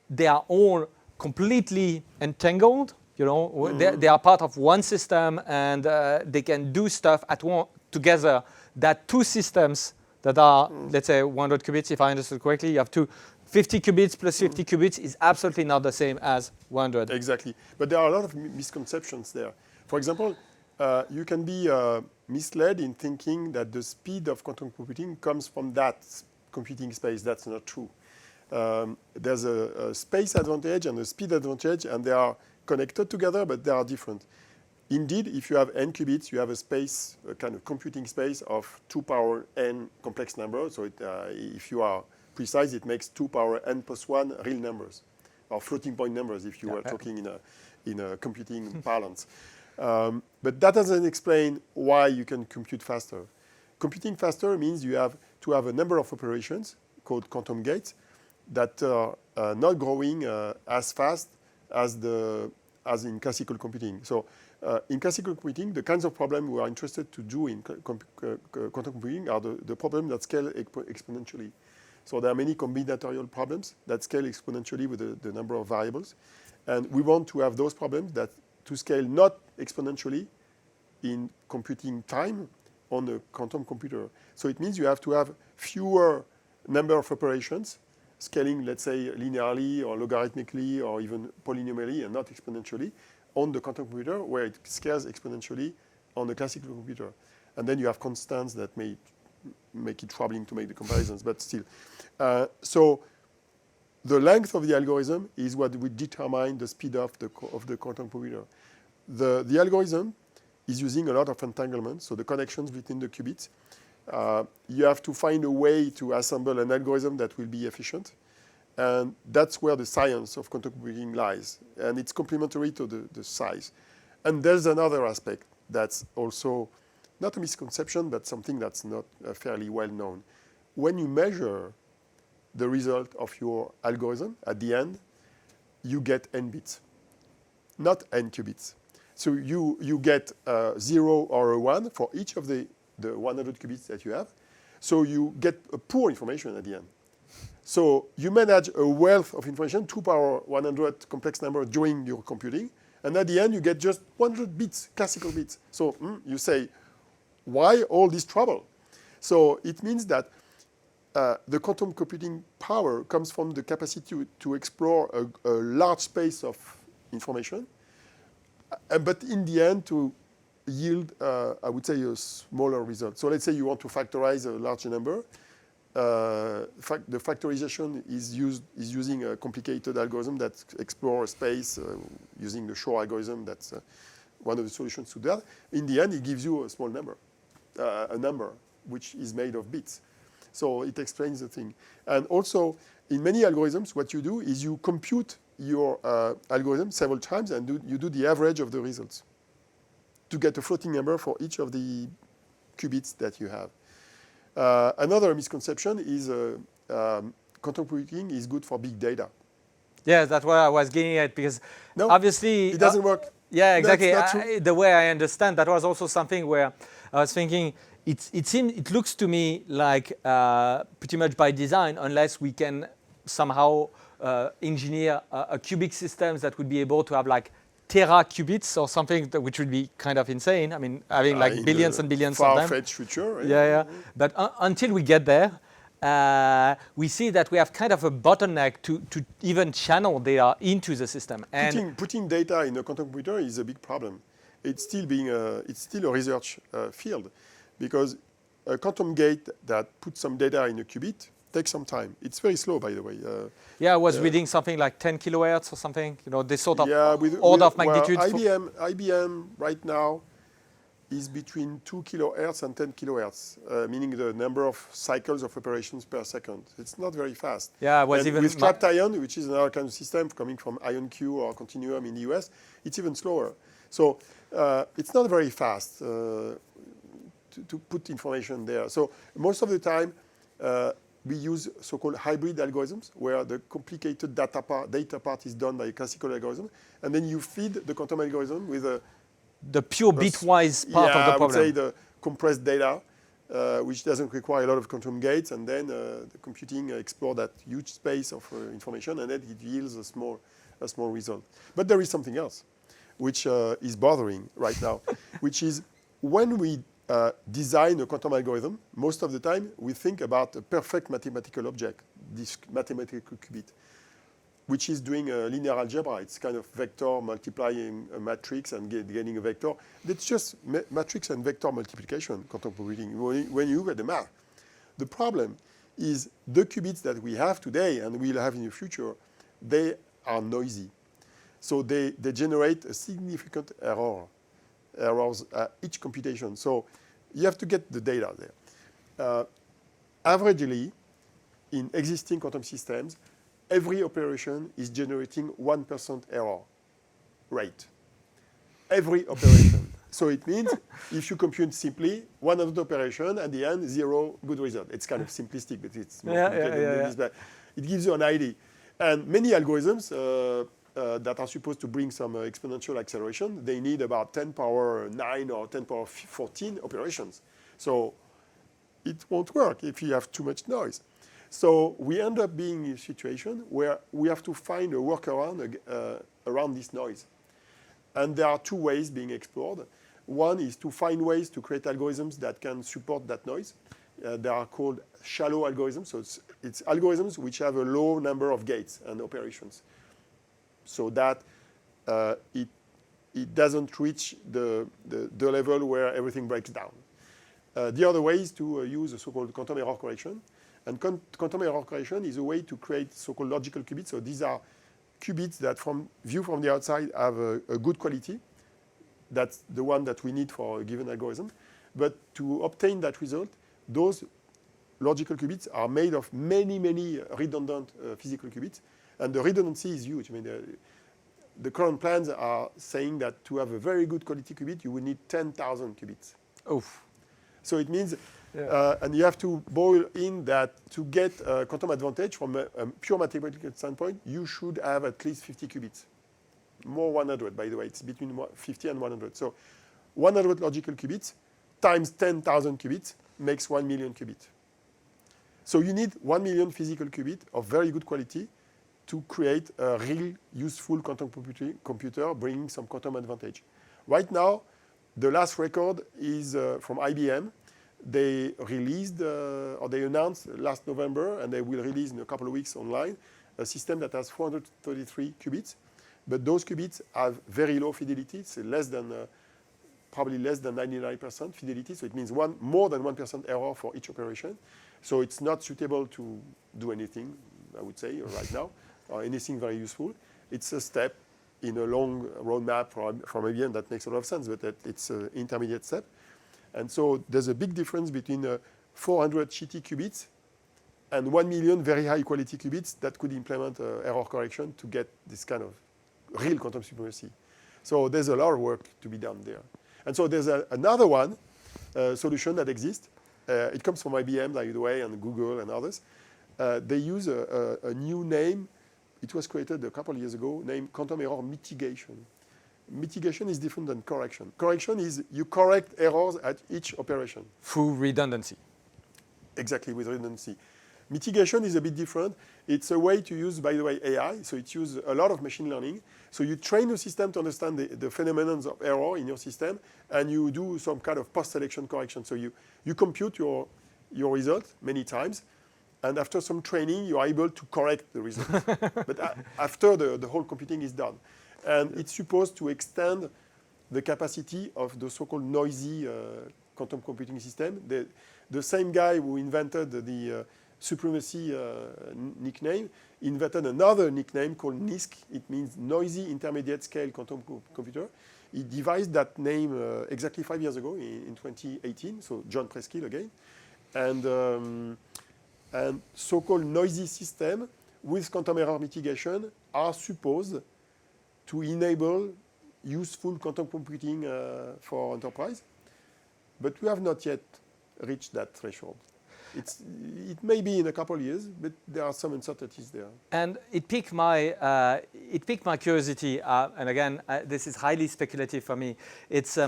they are all completely entangled. You know, they are part of one system, and they can do stuff at one together. That two systems that are, let's say, 100 qubits, if I understood correctly, you have 50 qubits plus 50 qubits is absolutely not the same as 100. Exactly. But there are a lot of misconceptions there. For example, you can be misled in thinking that the speed of quantum computing comes from that computing space. That's not true. There's a space advantage and a speed advantage, and they are connected together, but they are different. Indeed, if you have n qubits, you have a space, a kind of computing space of 2 power n complex numbers. So if you are precise, it makes 2 power n plus 1 real numbers, or floating point numbers if you were talking in a computing parlance. But that doesn't explain why you can compute faster. Computing faster means you have to have a number of operations called quantum gates that are not growing as fast as in classical computing. So in classical computing, the kinds of problems we are interested to do in quantum computing are the problems that scale exponentially. So there are many combinatorial problems that scale exponentially with the number of variables. And we want to have those problems that to scale not exponentially in computing time on a quantum computer. So it means you have to have fewer number of operations scaling, let's say, linearly or logarithmically or even polynomially and not exponentially on the quantum computer, where it scales exponentially on the classical computer. And then you have constants that may make it troubling to make the comparisons, but still. So the length of the algorithm is what would determine the speed of the quantum computer. The algorithm is using a lot of entanglement, so the connections between the qubits. You have to find a way to assemble an algorithm that will be efficient. And that's where the science of quantum computing lies. And it's complementary to the size. And there's another aspect that's also not a misconception, but something that's not fairly well known. When you measure the result of your algorithm at the end, you get n bits, not n qubits. So you get a 0 or a 1 for each of the 100 qubits that you have. So you get a poor information at the end. So you manage a wealth of information, 2 power 100 complex number during your computing. And at the end, you get just 100 bits, classical bits. So you say, why all this trouble? So it means that the quantum computing power comes from the capacity to explore a large space of information, but in the end to yield, I would say, a smaller result. So let's say you want to factorize a large number. The factorization is using a complicated algorithm that explores space using the Shor algorithm. That's one of the solutions to that. In the end, it gives you a small number, a number which is made of bits. So it explains the thing. And also, in many algorithms, what you do is you compute your algorithm several times, and you do the average of the results to get a floating number for each of the qubits that you have. Another misconception is quantum computing is good for big data. Yeah, that's what I was getting at, because obviously it doesn't work. Yeah, exactly. The way I understand, that was also something where I was thinking, it looks to me like pretty much by design, unless we can somehow engineer a cubic systems that would be able to have like tera qubits or something which would be kind of insane. I mean, having like billions and billions of them. Far-fetched future. Right? Yeah. But until we get there, we see that we have kind of a bottleneck to even channel data into the system. And putting data in a quantum computer is a big problem. It's still a research field, because a quantum gate that puts some data in a qubit takes some time. It's very slow, by the way. I was reading something like 10 kilohertz or something. You know, this sort of order of magnitude. Well, IBM right now is between 2 kilohertz and 10 kilohertz, meaning the number of cycles of operations per second. It's not very fast. Yeah, it was and even with trapped ion, which is another kind of system coming from IonQ or Continuum in the US, it's even slower. So it's not very fast to put information there. So most of the time, we use so-called hybrid algorithms, where the complicated data part is done by a classical algorithm, and then you feed the quantum algorithm with the pure bitwise part of the problem. I would say the compressed data, which doesn't require a lot of quantum gates, and then the computing explores that huge space of information, and then it yields a small result. But there is something else, which is bothering right now, which is when we design a quantum algorithm, most of the time we think about a perfect mathematical object, this mathematical qubit, which is doing a linear algebra. It's kind of vector multiplying a matrix and getting a vector. It's just matrix and vector multiplication, quantum computing, when you look at the math. The problem is the qubits that we have today and we'll have in the future, they are noisy. So they generate a significant errors at each computation. So you have to get the data there. Averagely, in existing quantum systems, every operation is generating 1% error rate. Every operation. So it means if you compute simply 100 operation, at the end, 0 good result. It's kind of simplistic, but it's more complicated than this. But it gives you an idea. And many algorithms that are supposed to bring some exponential acceleration, they need about 10 power 9 or 10 power 14 operations. So it won't work if you have too much noise. So we end up being in a situation where we have to find a workaround around this noise. And there are two ways being explored. One is to find ways to create algorithms that can support that noise. They are called shallow algorithms. So it's algorithms which have a low number of gates and operations, so that it doesn't reach the level where everything breaks down. The other way is to use a so-called quantum error correction. And quantum error correction is a way to create so-called logical qubits. So these are qubits that, from the outside, have a good quality. That's the one that we need for a given algorithm. But to obtain that result, those logical qubits are made of many, many redundant physical qubits. And the redundancy is huge. I mean, the current plans are saying that to have a very good quality qubit, you will need 10,000 qubits. Oof. So it means, and you have to boil in that to get quantum advantage from a pure mathematical standpoint, you should have at least 50 qubits. More 100, by the way. It's between 50 and 100. So 100 logical qubits times 10,000 qubits makes 1 million qubits. So you need 1 million physical qubits of very good quality to create a real useful quantum computer bringing some quantum advantage. Right now, the last record is from IBM. They released, or they announced last November, and they will release in a couple of weeks online, a system that has 433 qubits. But those qubits have very low fidelity. It's probably less than 99% fidelity. So it means more than 1% error for each operation. So it's not suitable to do anything, I would say, right now, or anything very useful. It's a step in a long roadmap from IBM that makes a lot of sense, but it's an intermediate step. And so there's a big difference between 400 shitty qubits and 1 million very high quality qubits that could implement error correction to get this kind of real quantum supremacy. So there's a lot of work to be done there. And so there's another solution that exists. It comes from IBM, by the way, and Google and others. They use a new name. It was created a couple of years ago, named quantum error mitigation. Mitigation is different than correction. Correction is you correct errors at each operation. Through redundancy. Exactly, with redundancy. Mitigation is a bit different. It's a way to use, by the way, AI. So it uses a lot of machine learning. So you train the system to understand the phenomena of error in your system, and you do some kind of post-selection correction. So you compute your result many times, and after some training, you are able to correct the result. But after the whole computing is done. And it's supposed to extend the capacity of the so-called noisy quantum computing system. The same guy who invented the supremacy nickname invented another nickname called NISQ. It means noisy intermediate scale quantum computer. He devised that name exactly 5 years ago in 2018. So John Preskill again, and so-called noisy system with quantum error mitigation are supposed to enable useful quantum computing for enterprise, but we have not yet reached that threshold. It may be in a couple of years, but there are some uncertainties there. And it piqued my curiosity. And again, this is highly speculative for me. It's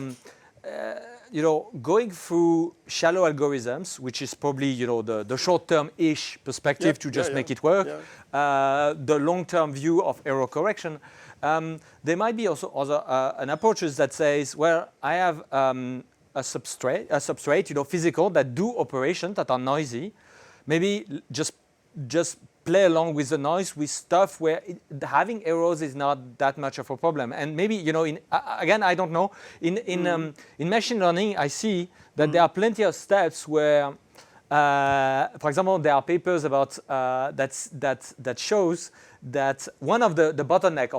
going through shallow algorithms, which is probably the short-term-ish perspective to just make it work. The long-term view of error correction. There might be also other an approaches that says, well, I have a substrate, physical, that do operations that are noisy. Maybe just play along with the noise with stuff where having errors is not that much of a problem. And maybe, again, I don't know. In machine learning, I see that there are plenty of steps where, for example, there are papers about that shows that one of the bottleneck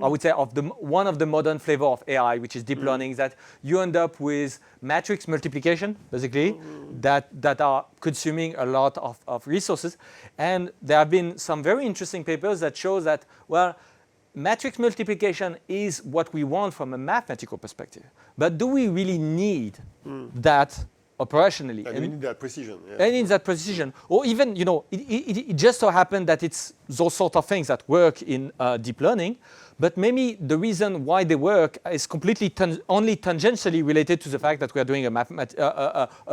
I would say one of the modern flavor of AI, which is deep learning, is that you end up with matrix multiplication, basically, that are consuming a lot of resources. And there have been some very interesting papers that show that, well, matrix multiplication is what we want from a mathematical perspective. But do we really need that operationally? And we need that precision. And in that precision. Or even, it just so happened that it's those sort of things that work in deep learning, but maybe the reason why they work is completely only tangentially related to the fact that we are doing a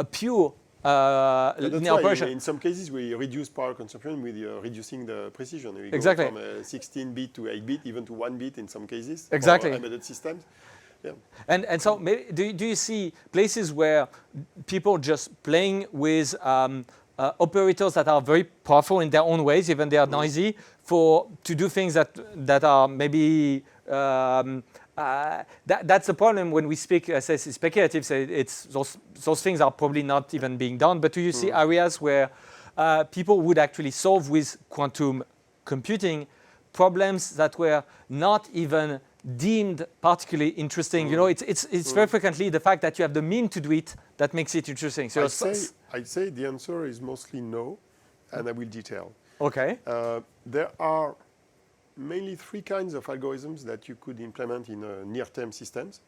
pure linear operation. In some cases, we reduce power consumption with reducing the precision. We go exactly. from 16 bit to 8 bit, even to 1 bit in some cases. Exactly. For embedded systems. Yeah. And so maybe, do you see places where people just playing with operators that are very powerful in their own ways, even they are noisy, to do things that are maybe that's the problem when we speak as speculative. So it's those things are probably not even being done. But do you see areas where people would actually solve with quantum computing problems that were not even deemed particularly interesting? It's very frequently the fact that you have the mean to do it that makes it interesting. So I'd say the answer is mostly no, and I will detail. Okay. There are mainly 3 kinds of algorithms that you could implement in near-term systems.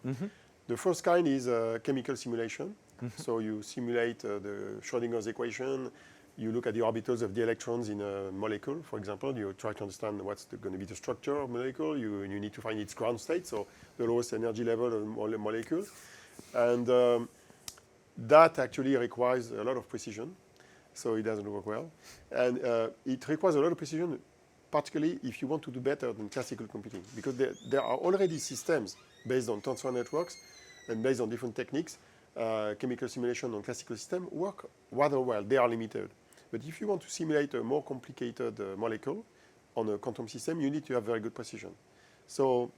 The first kind is chemical simulation. So you simulate the Schrodinger's equation. You look at the orbitals of the electrons in a molecule, for example. You try to understand what's going to be the structure of a molecule. You need to find its ground state, so the lowest energy level of a molecule. And that actually requires a lot of precision, so it doesn't work well. And it requires a lot of precision, particularly if you want to do better than classical computing, because there are already systems based on tensor networks and based on different techniques. Chemical simulation on classical system work rather well. They are limited. But if you want to simulate a more complicated molecule on a quantum system, you need to have very good precision. So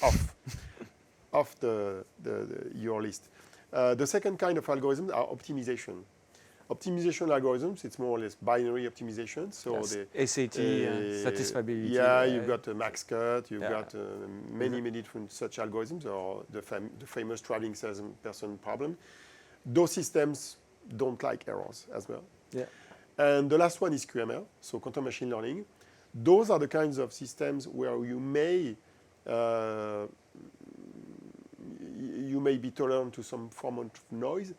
off your list. The second kind of algorithms are optimization. Optimization algorithms, it's more or less binary optimization. So yes. SAT, satisfiability. Yeah, you've got a max cut, you've got many different such algorithms, or the famous traveling salesperson problem. Those systems don't like errors as well. Yeah. And the last one is QML, so quantum machine learning. Those are the kinds of systems where you may be tolerant to some form of noise.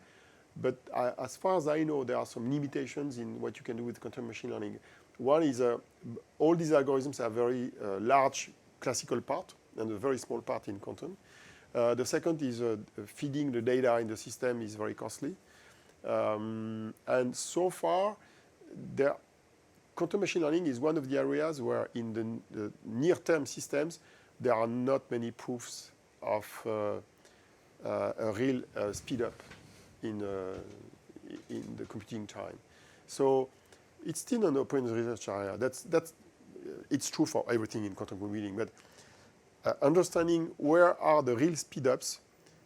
But as far as I know, there are some limitations in what you can do with quantum machine learning. One is all these algorithms have very large classical part and a very small part in quantum. The second is feeding the data in the system is very costly. And so far, quantum machine learning is one of the areas where in the near-term systems, there are not many proofs of a real speed up in the computing time. So it's still an open research area. It's true for everything in quantum computing, but understanding where are the real speedups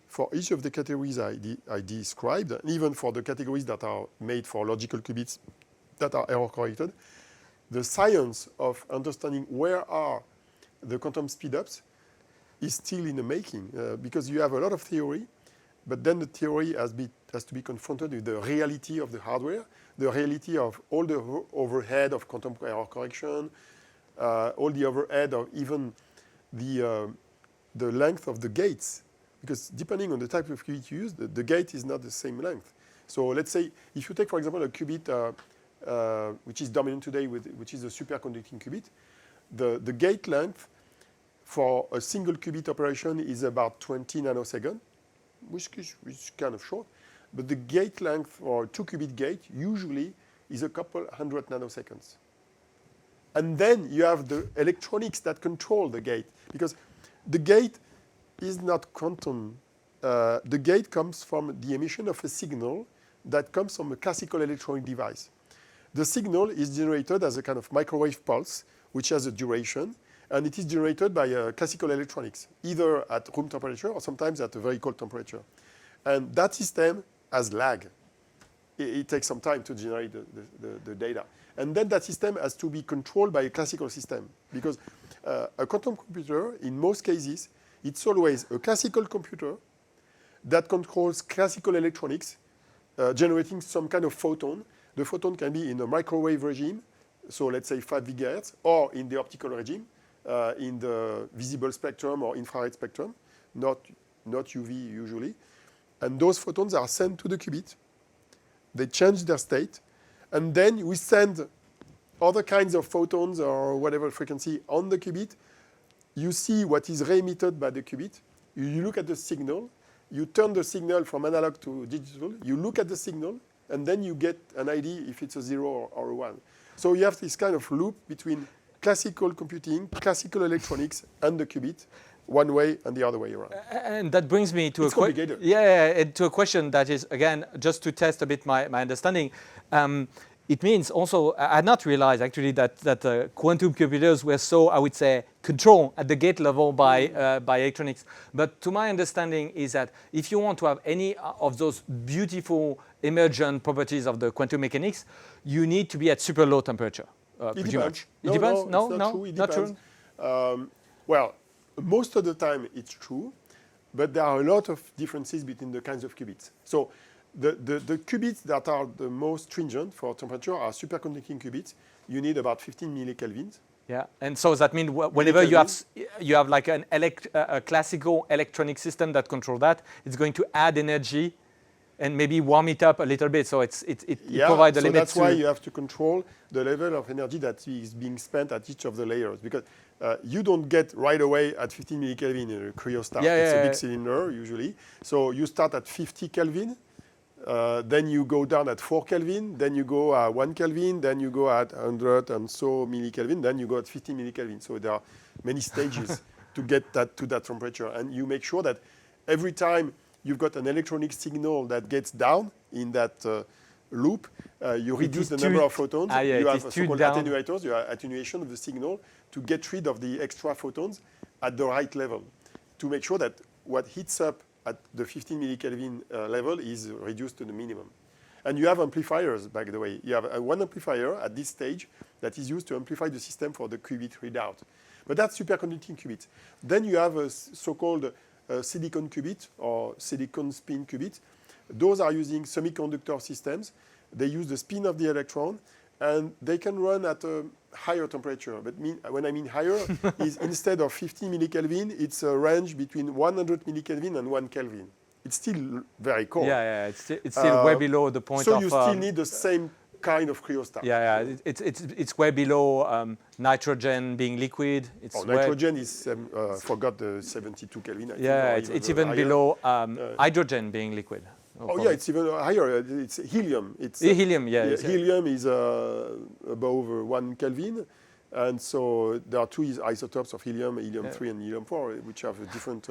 for each of the categories I described, and even for the categories that are made for logical qubits that are error corrected, the science of understanding where are the quantum speedups is still in the making because you have a lot of theory, but then the theory has to be confronted with the reality of the hardware, the reality of all the overhead of quantum error correction, all the overhead of even the length of the gates, because depending on the type of qubit you use, the gate is not the same length. So let's say if you take, for example, a qubit which is dominant today, which is a superconducting qubit, the gate length for a single qubit operation is about 20 nanoseconds, which is kind of short. But the gate length for a 2-qubit gate usually is a couple hundred nanoseconds. And then you have the electronics that control the gate, because the gate is not quantum. The gate comes from the emission of a signal that comes from a classical electronic device. The signal is generated as a kind of microwave pulse, which has a duration, and it is generated by classical electronics, either at room temperature or sometimes at a very cold temperature. And that system has lag. It takes some time to generate the data. And then that system has to be controlled by a classical system, because a quantum computer, in most cases, it's always a classical computer that controls classical electronics, generating some kind of photon. The photon can be in a microwave regime, so let's say 5 gigahertz, or in the optical regime, in the visible spectrum or infrared spectrum, not UV usually. And those photons are sent to the qubit. They change their state. And then we send other kinds of photons or whatever frequency on the qubit. You see what is re-emitted by the qubit. You look at the signal. You turn the signal from analog to digital. You look at the signal, and then you get an idea if it's a 0 or a 1. So you have this kind of loop between classical computing, classical electronics, and the qubit, one way and the other way around. And that brings me to to a question that is, again, just to test a bit my understanding. It means also, I had not realized actually that quantum computers were so, I would say, controlled at the gate level by electronics. But to my understanding is that if you want to have any of those beautiful emergent properties of the quantum mechanics, you need to be at super low temperature. Pretty much. It depends? No, it's not true. It depends. Well, most of the time it's true, but there are a lot of differences between the kinds of qubits. So the qubits that are the most stringent for temperature are superconducting qubits. You need about 15 millikelvins. Yeah, and so that means whenever you have like a classical electronic system that controls that, it's going to add energy and maybe warm it up a little bit. So it provides a limit. That's why you have to control the level of energy that is being spent at each of the layers, because you don't get right away at 15 millikelvin in a cryostat. It's a big cylinder usually. So you start at 50 Kelvin, then you go down at 4 Kelvin, then you go at 1 Kelvin, then you go at 100 and so millikelvin, then you go at 50 millikelvin. So there are many stages to get to that temperature. And you make sure that every time you've got an electronic signal that gets down in that loop, you reduce the number of photons. You have so-called attenuators, you have attenuation of the signal to get rid of the extra photons at the right level, to make sure that what heats up at the 15 millikelvin level is reduced to the minimum. And you have amplifiers, by the way. You have one amplifier at this stage that is used to amplify the system for the qubit readout. But that's superconducting qubits. Then you have a so-called silicon qubit or silicon spin qubit. Those are using semiconductor systems. They use the spin of the electron, and they can run at a higher temperature. But when I mean higher, is instead of 50 millikelvin, it's a range between 100 millikelvin and 1 Kelvin. It's still very cold. It's still way below the point of... So you still need the same kind of cryostat. It's way below nitrogen being liquid. Nitrogen is, forgot the 72 Kelvin. It's even higher. Below hydrogen being liquid. It's even higher. It's helium. Helium, helium is above 1 Kelvin. And so there are two isotopes of helium, helium-3 and helium-4, which have a different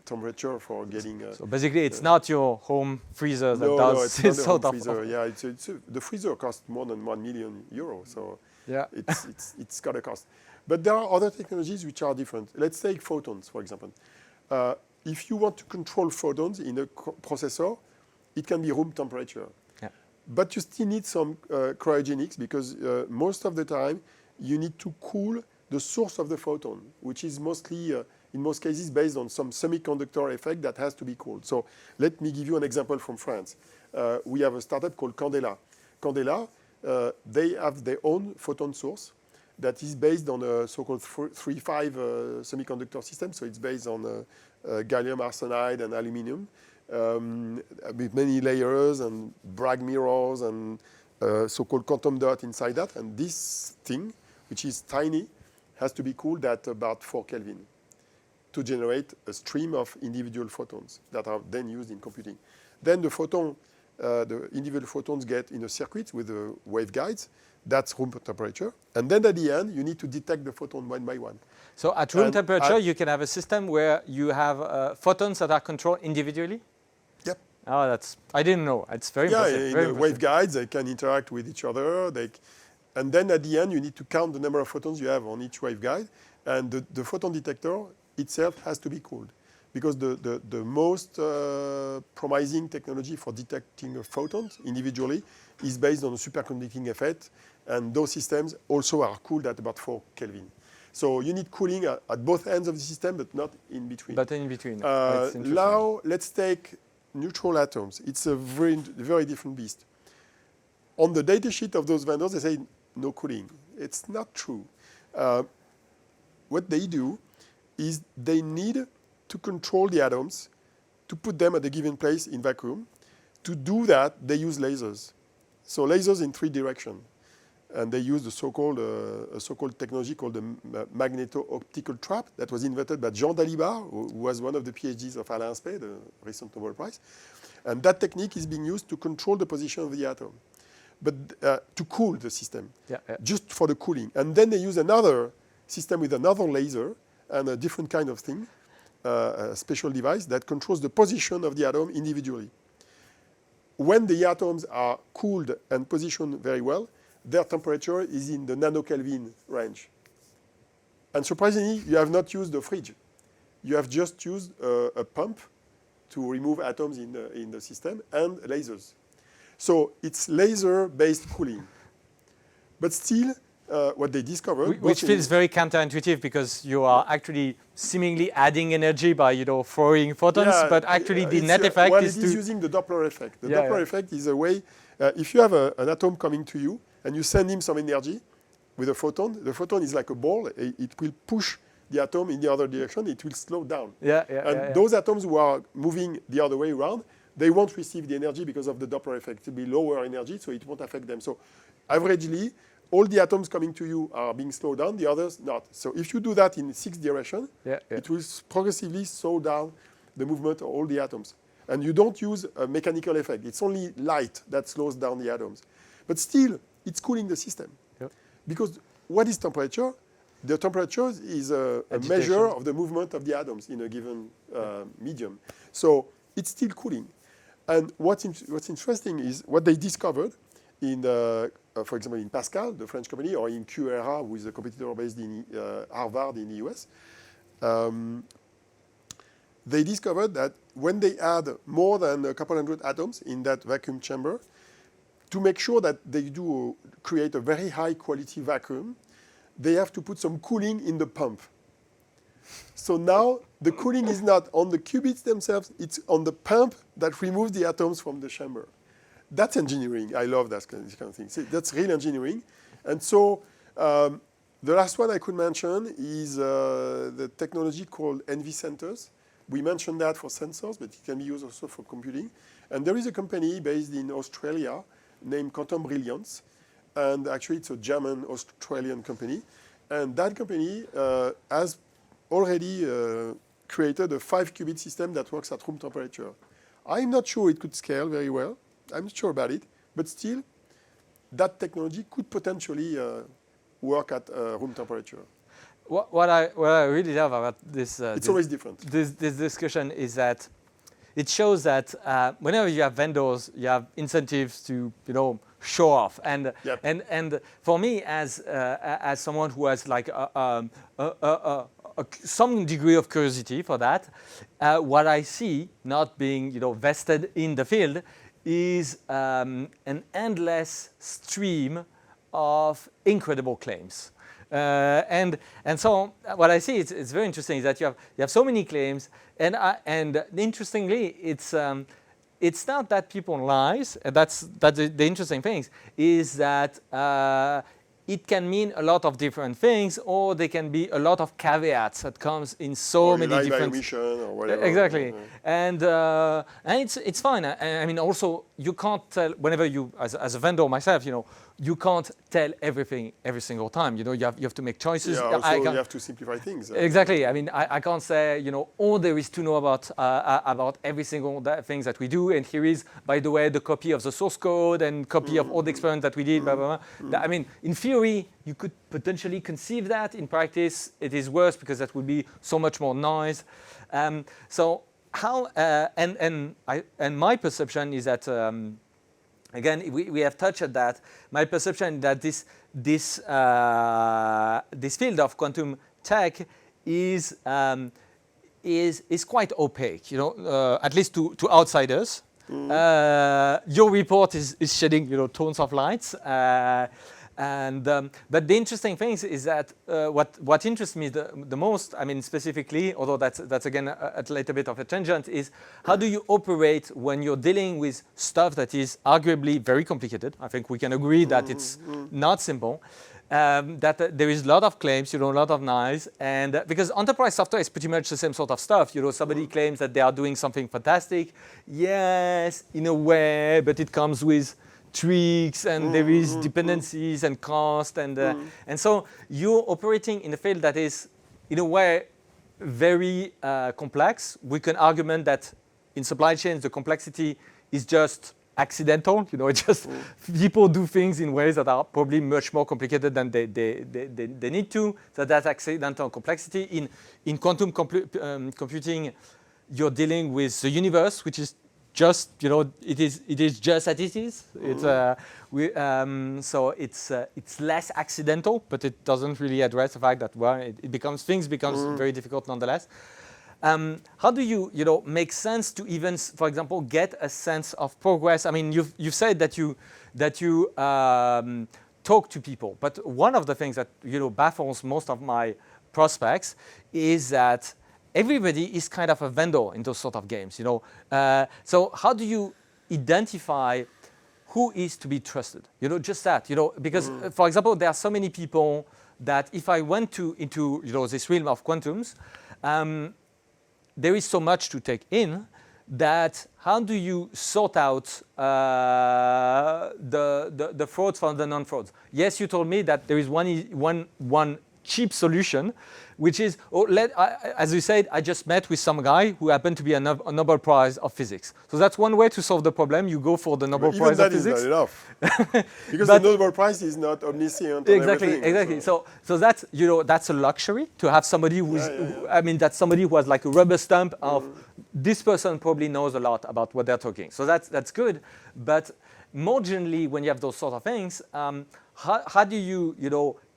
temperature for getting... so basically, it's not your home freezer that does this sort of... freezer. The freezer costs more than €1 million. So it's got a cost. But there are other technologies which are different. Let's take photons, for example. If you want to control photons in a processor, it can be room temperature. But you still need some cryogenics, because most of the time you need to cool the source of the photon, which is mostly, in most cases, based on some semiconductor effect that has to be cooled. So let me give you an example from France. We have a startup called Candela. Candela, they have their own photon source that is based on a so-called 3-5 semiconductor system. So it's based on gallium arsenide and aluminum with many layers and Bragg mirrors and so-called quantum dot inside that. And this thing, which is tiny, has to be cooled at about 4 Kelvin to generate a stream of individual photons that are then used in computing. Then the individual photons get in a circuit with the waveguides. That's room temperature. And then at the end, you need to detect the photon one by one. So at room temperature, you can have a system where you have photons that are controlled individually? Yep. Oh, I didn't know. It's very impressive. Yeah, in the waveguides, they can interact with each other. And then at the end, you need to count the number of photons you have on each waveguide. And the photon detector itself has to be cooled. Because the most promising technology for detecting photons individually is based on a superconducting effect. And those systems also are cooled at about 4 Kelvin. So you need cooling at both ends of the system, but not in between. But in between. Now, let's take neutral atoms. It's a very, very different beast. On the datasheet of those vendors, they say no cooling. It's not true. What they do is they need to control the atoms, to put them at a given place in vacuum. To do that, they use lasers. So lasers in 3 directions. And they use the so-called technology called the Magneto Optical trap that was invented by Jean Dalibard, who was one of the PhDs of Alain Aspect, the recent Nobel Prize. And that technique is being used to control the position of the atom, but to cool the system, just for the cooling. And then they use another system with another laser and a different kind of thing, a special device that controls the position of the atom individually. When the atoms are cooled and positioned very well, their temperature is in the nanokelvin range. And surprisingly, you have not used a fridge. You have just used a pump to remove atoms in the system and lasers. So it's laser-based cooling. But still, what they discovered... Which feels very counterintuitive because you are actually seemingly adding energy by throwing photons, but actually the net effect is it is using the Doppler effect. The Doppler effect is a way, if you have an atom coming to you, and you send him some energy with a photon. The photon is like a ball. It will push the atom in the other direction. It will slow down. Those atoms who are moving the other way around, they won't receive the energy because of the Doppler effect. It will be lower energy, so it won't affect them. So averagely, all the atoms coming to you are being slowed down, the others not. So if you do that in 6 directions, it will progressively slow down the movement of all the atoms. And you don't use a mechanical effect. It's only light that slows down the atoms. But still, it's cooling the system. Because what is temperature? The temperature is a measure of the movement of the atoms in a given medium. So it's still cooling. And what's interesting is what they discovered in, for example, in Pascal, the French company, or in QEra, who is a competitor based in Harvard in the US. They discovered that when they add more than a couple hundred atoms in that vacuum chamber, to make sure that they do create a very high quality vacuum, they have to put some cooling in the pump. So now the cooling is not on the qubits themselves, it's on the pump that removes the atoms from the chamber. That's engineering. I love that kind of thing. See, that's real engineering. And so the last one I could mention is the technology called NV centers. We mentioned that for sensors, but it can be used also for computing. And there is a company based in Australia named Quantum Brilliance. And actually, it's a German-Australian company. And that company has already created a 5-qubit system that works at room temperature. I'm not sure it could scale very well. I'm not sure about it. But still, that technology could potentially work at room temperature. What I really love about this... it's always different. This discussion is that it shows that whenever you have vendors, you have incentives to, show off. And for me, as someone who has like some degree of curiosity for that, what I see, not being vested in the field, is an endless stream of incredible claims. And so what I see, it's very interesting, is that you have so many claims, and interestingly, it's not that people lies, and that's the interesting thing, is that it can mean a lot of different things, or there can be a lot of caveats that comes in so many different. By omission or whatever. Exactly, and it's fine. I mean, also you can't tell whenever you, as a vendor myself, you can't tell everything every single time. You have to make choices. Yeah, also you have to simplify things. Exactly. I mean, I can't say all there is to know about every single things that we do. And here is, by the way, the copy of the source code and copy of all the experiments that we did. Blah, blah, blah. I mean, in theory, you could potentially conceive that. In practice, it is worse because that would be so much more noise. So how and my perception is that. Again, we have touched at that. My perception that this field of quantum tech is quite opaque, at least to outsiders. Your report is shedding tons of lights, but the interesting thing is that what interests me the most, I mean specifically, although that's again a little bit of a tangent, is how do you operate when you're dealing with stuff that is arguably very complicated. I think we can agree that it's not simple. That there is a lot of claims, a lot of noise, and because enterprise software is pretty much the same sort of stuff. Somebody claims that they are doing something fantastic. Yes, in a way, but it comes with tricks, and there is dependencies and cost, and so you're operating in a field that is, in a way, very complex. We can argument that in supply chains the complexity is just accidental. It's just people do things in ways that are probably much more complicated than they need to. So that's accidental complexity. In quantum computing, you're dealing with the universe, which is just it is just as it is. So it's less accidental, but it doesn't really address the fact that things become very difficult nonetheless. How do you make sense to even, for example, get a sense of progress? I mean, you've said that you talk to people, but one of the things that baffles most of my prospects is that everybody is kind of a vendor in those sort of games, So how do you identify who is to be trusted? Just that, because for example, there are so many people that if I went into this realm of quantums, there is so much to take in that how do you sort out the frauds from the non-frauds? Yes, you told me that there is one cheap solution, which is, as you said, I just met with some guy who happened to be a Nobel Prize of physics. So that's one way to solve the problem. You go for the Nobel Prize of physics. Even that is not enough, because the Nobel Prize is not omniscient. Exactly. So that's that's a luxury to have somebody who's. I mean, that's somebody who has like a rubber stamp of this person probably knows a lot about what they're talking. So that's good, but more generally, when you have those sort of things, how do you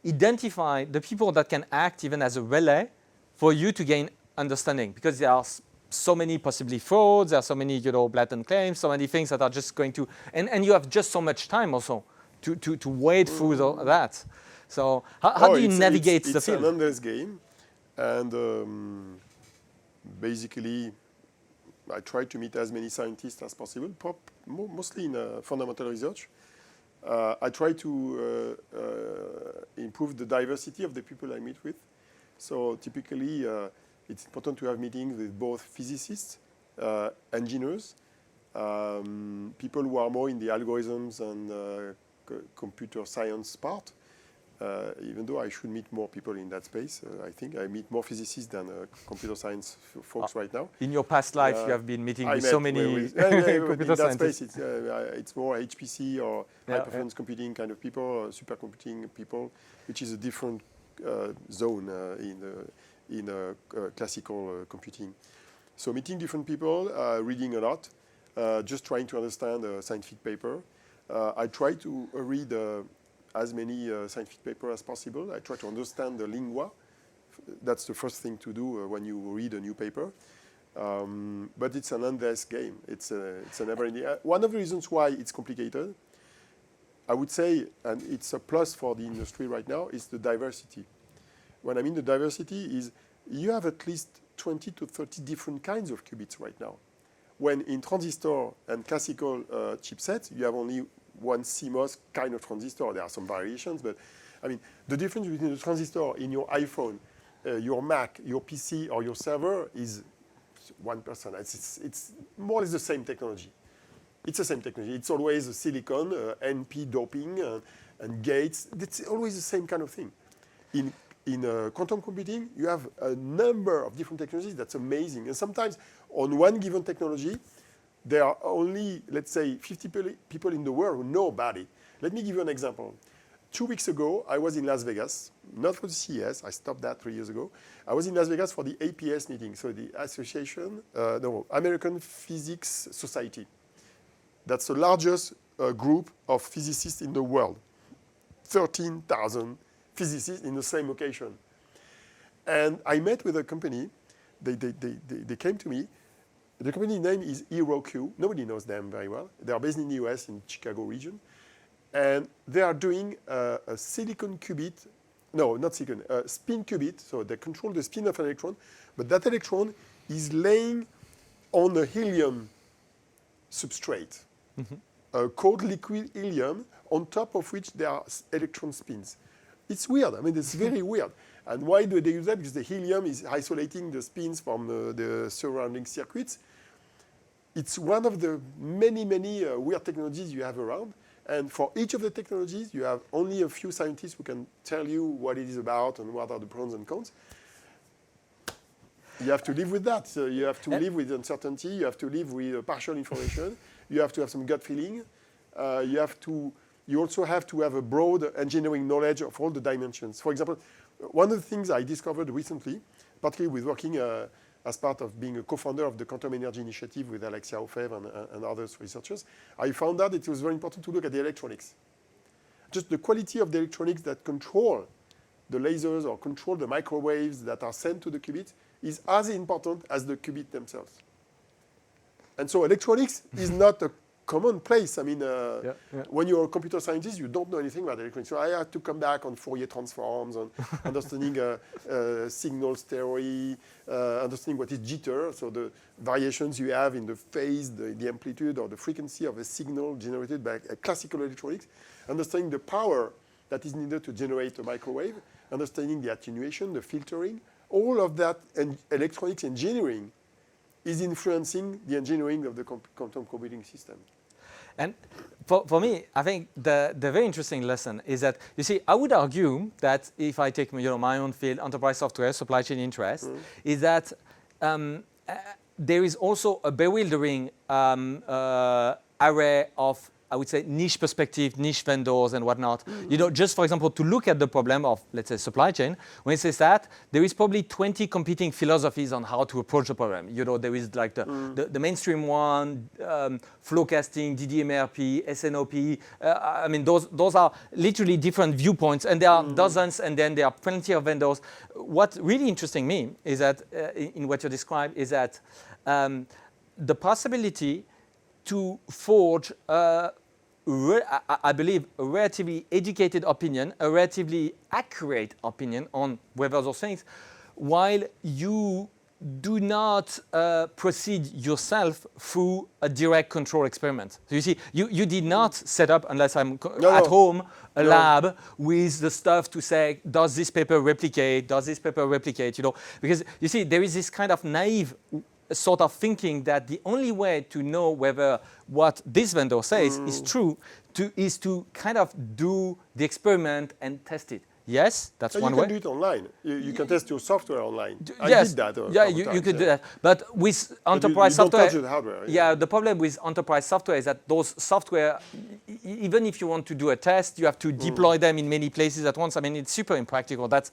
identify the people that can act even as a relay for you to gain understanding? Because there are so many possibly frauds, there are so many blatant claims, so many things that are just going to, and you have just so much time also to wade through that. So how do you navigate the field? It's an endless game, and basically I try to meet as many scientists as possible, mostly in fundamental research. I try to improve the diversity of the people I meet with. So typically, it's important to have meetings with both physicists, engineers, people who are more in the algorithms and computer science part. Even though I should meet more people in that space, I think I meet more physicists than computer science folks right now. In your past life, you have been meeting with so many computer scientists. In that space, it's more HPC or high-performance computing kind of people, or supercomputing people, which is a different zone in classical computing. So meeting different people, reading a lot, just trying to understand a scientific paper. I try to read as many scientific papers as possible. I try to understand the lingua. That's the first thing to do when you read a new paper. But it's an endless game. It's a never-ending. One of the reasons why it's complicated I would say, and it's a plus for the industry right now, is the diversity. What I mean the diversity is you have at least 20 to 30 different kinds of qubits right now. When in transistor and classical chipsets, you have only one CMOS kind of transistor. There are some variations, but I mean, the difference between the transistor in your iPhone, your Mac, your PC, or your server is 1%. It's more or less the same technology. It's the same technology. It's always a silicon, NP doping, and gates. It's always the same kind of thing. In quantum computing, you have a number of different technologies. That's amazing. And sometimes on one given technology, there are only, let's say, 50 people in the world who know about it. Let me give you an example. 2 weeks ago, I was in Las Vegas, not for the CES. I stopped that 3 years ago. I was in Las Vegas for the APS meeting, so the American Physics Society. That's the largest group of physicists in the world. 13,000 physicists in the same location. And I met with a company. They came to me. The company name is HeroQ. Nobody knows them very well. They are based in the US, in Chicago region. And they are doing a silicon qubit. No, not silicon, a spin qubit. So they control the spin of an electron. But that electron is laying on a helium substrate, cold liquid helium, on top of which there are electron spins. It's weird. I mean, it's very weird. And why do they use that? Because the helium is isolating the spins from the surrounding circuits. It's one of the many, many weird technologies you have around. And for each of the technologies, you have only a few scientists who can tell you what it is about and what are the pros and cons. You have to live with that. So you have to live with uncertainty. You have to live with partial information. You have to have some gut feeling. You also have to have a broad engineering knowledge of all the dimensions. For example, one of the things I discovered recently, particularly with working as part of being a co-founder of the Quantum Energy Initiative with Alexia Ofev and others researchers, I found out it was very important to look at the electronics. Just the quality of the electronics that control the lasers or control the microwaves that are sent to the qubit is as important as the qubit themselves. And so electronics is not a commonplace. I mean, when you're a computer scientist, you don't know anything about electronics. So I had to come back on Fourier transforms, on understanding signals theory, understanding what is jitter, so the variations you have in the phase, the amplitude, or the frequency of a signal generated by classical electronics, understanding the power that is needed to generate a microwave, understanding the attenuation, the filtering, all of that electronics engineering is influencing the engineering of the quantum computing system. And for me, I think the very interesting lesson is that, you see, I would argue that if I take my own field, enterprise software, supply chain interest, is that there is also a bewildering array of, I would say, niche perspective, niche vendors and whatnot. Just for example, to look at the problem of, let's say, supply chain, when it says that, there is probably 20 competing philosophies on how to approach the problem. There is like the mainstream one, flow casting, DDMRP, s&op. I mean, those are literally different viewpoints, and there are dozens, and then there are plenty of vendors. What really interesting me is that, in what you described, is that the possibility to forge, I believe, a relatively educated opinion, a relatively accurate opinion on whether those things, while you do not proceed yourself through a direct control experiment. So you see, you did not set up, unless I'm at home, a lab with the stuff to say, does this paper replicate? Does this paper replicate? Because you see, there is this kind of naive sort of thinking that the only way to know whether what this vendor says is true is to kind of do the experiment and test it. Yes, that's one way. You can do it online. You can test your software online. Yes. I did that. Yeah, you could do that. But with enterprise software, don't touch the hardware. Yeah, the problem with enterprise software is that those software, even if you want to do a test, you have to deploy them in many places at once. I mean, it's super impractical. That's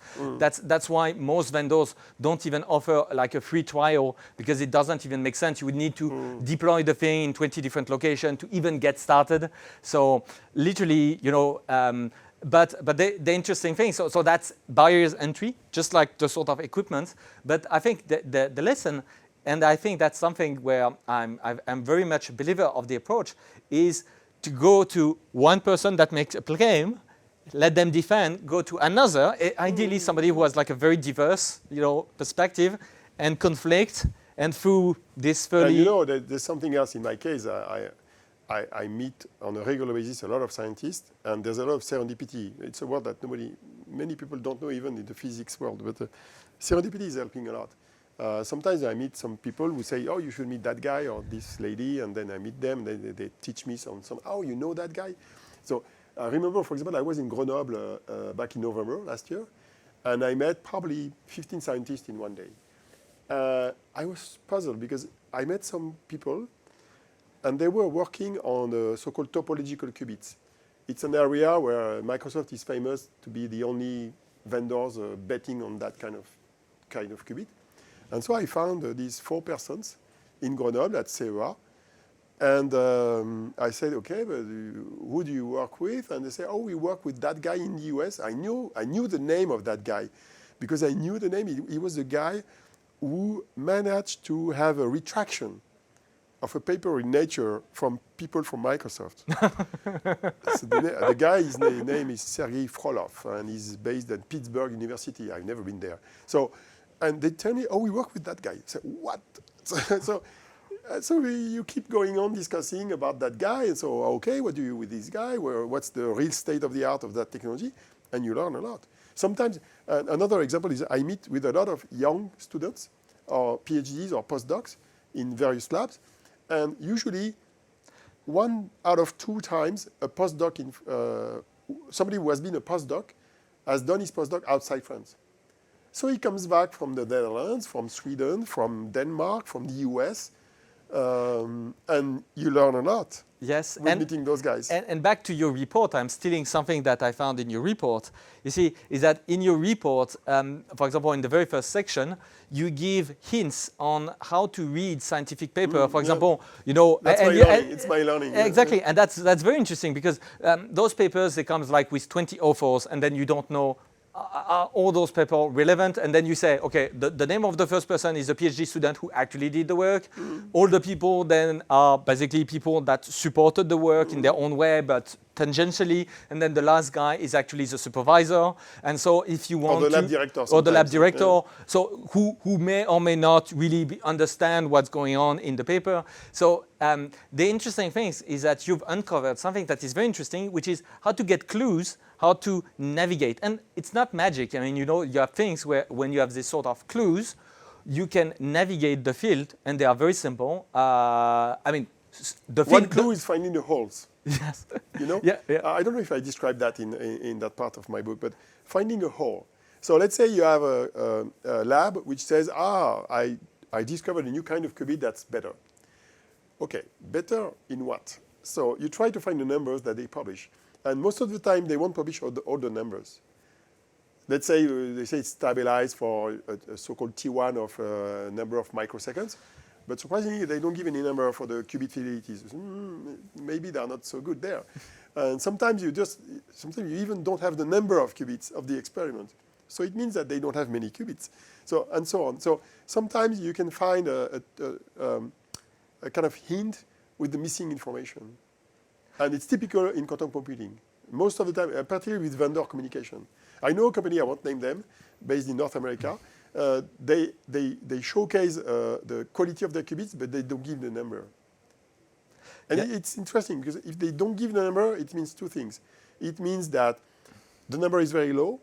why most vendors don't even offer like a free trial, because it doesn't even make sense. You would need to deploy the thing in 20 different locations to even get started. So literally, But the interesting thing, so that's barriers entry, just like the sort of equipment. But I think the lesson, and I think that's something where I'm very much a believer of the approach, is to go to one person that makes a claim, let them defend, go to another, ideally somebody who has like a very diverse, perspective and conflict, and through this fairly... And there's something else in my case. I meet on a regular basis a lot of scientists, and there's a lot of serendipity. It's a word that many people don't know even in the physics world, but serendipity is helping a lot. Sometimes I meet some people who say, oh, you should meet that guy or this lady, and then I meet them, they teach me some, oh, you know that guy? So I remember, for example, I was in Grenoble back in November last year, and I met probably 15 scientists in one day. I was puzzled because I met some people, and they were working on the so-called topological qubits. It's an area where Microsoft is famous to be the only vendors betting on that kind of qubit. And so I found these 4 persons in Grenoble at CEOs. And I said, okay, but who do you work with? And they say, oh, we work with that guy in the US. I knew the name of that guy because I knew the name. He was the guy who managed to have a retraction of a paper in Nature from people from Microsoft. So the guy, his name is Sergei Frolov, and he's based at Pittsburgh University. I've never been there. And they tell me, oh, we work with that guy. I say, what? So you keep going on discussing about that guy. And so, okay, what do you do with this guy? What's the real state of the art of that technology? And you learn a lot. Sometimes, another example is I meet with a lot of young students or PhDs or postdocs in various labs. And usually, 1 out of 2 times, a postdoc, somebody who has been a postdoc, has done his postdoc outside France. So he comes back from the Netherlands, from Sweden, from Denmark, from the US, and you learn a lot. Yes, with meeting those guys. And back to your report, I'm stealing something that I found in your report. You see, is that in your report, for example, in the very first section, you give hints on how to read scientific paper. For example, That's my learning. It's my learning. Exactly, and that's very interesting because those papers, they come like with 20 authors, and then you don't know are all those papers relevant? And then you say, okay, the name of the first person is a PhD student who actually did the work. All the people then are basically people that supported the work in their own way, but tangentially. And then the last guy is actually the supervisor. And so if you want or the lab director. Or the lab director. So who may or may not really understand what's going on in the paper. So the interesting thing is that you've uncovered something that is very interesting, which is how to get clues, how to navigate. And it's not magic. I mean, you have things where when you have this sort of clues, you can navigate the field, and they are very simple. The field. One clue is finding the holes. Yes. Yeah. I don't know if I described that in that part of my book, but finding a hole. So let's say you have a lab which says, I discovered a new kind of qubit that's better. Okay, better in what? So you try to find the numbers that they publish. And most of the time, they won't publish all the numbers. Let's say they say it's stabilized for a so-called T1 of a number of microseconds. But surprisingly, they don't give any number for the qubit fidelities. Maybe they're not so good there. And sometimes you even don't have the number of qubits of the experiment. So it means that they don't have many qubits. So and so on. So sometimes you can find a kind of hint with the missing information. And it's typical in quantum computing. Most of the time, particularly with vendor communication. I know a company, I won't name them, based in North America. They showcase the quality of their qubits, but they don't give the number. And it's interesting, because if they don't give the number, it means 2 things. It means that the number is very low,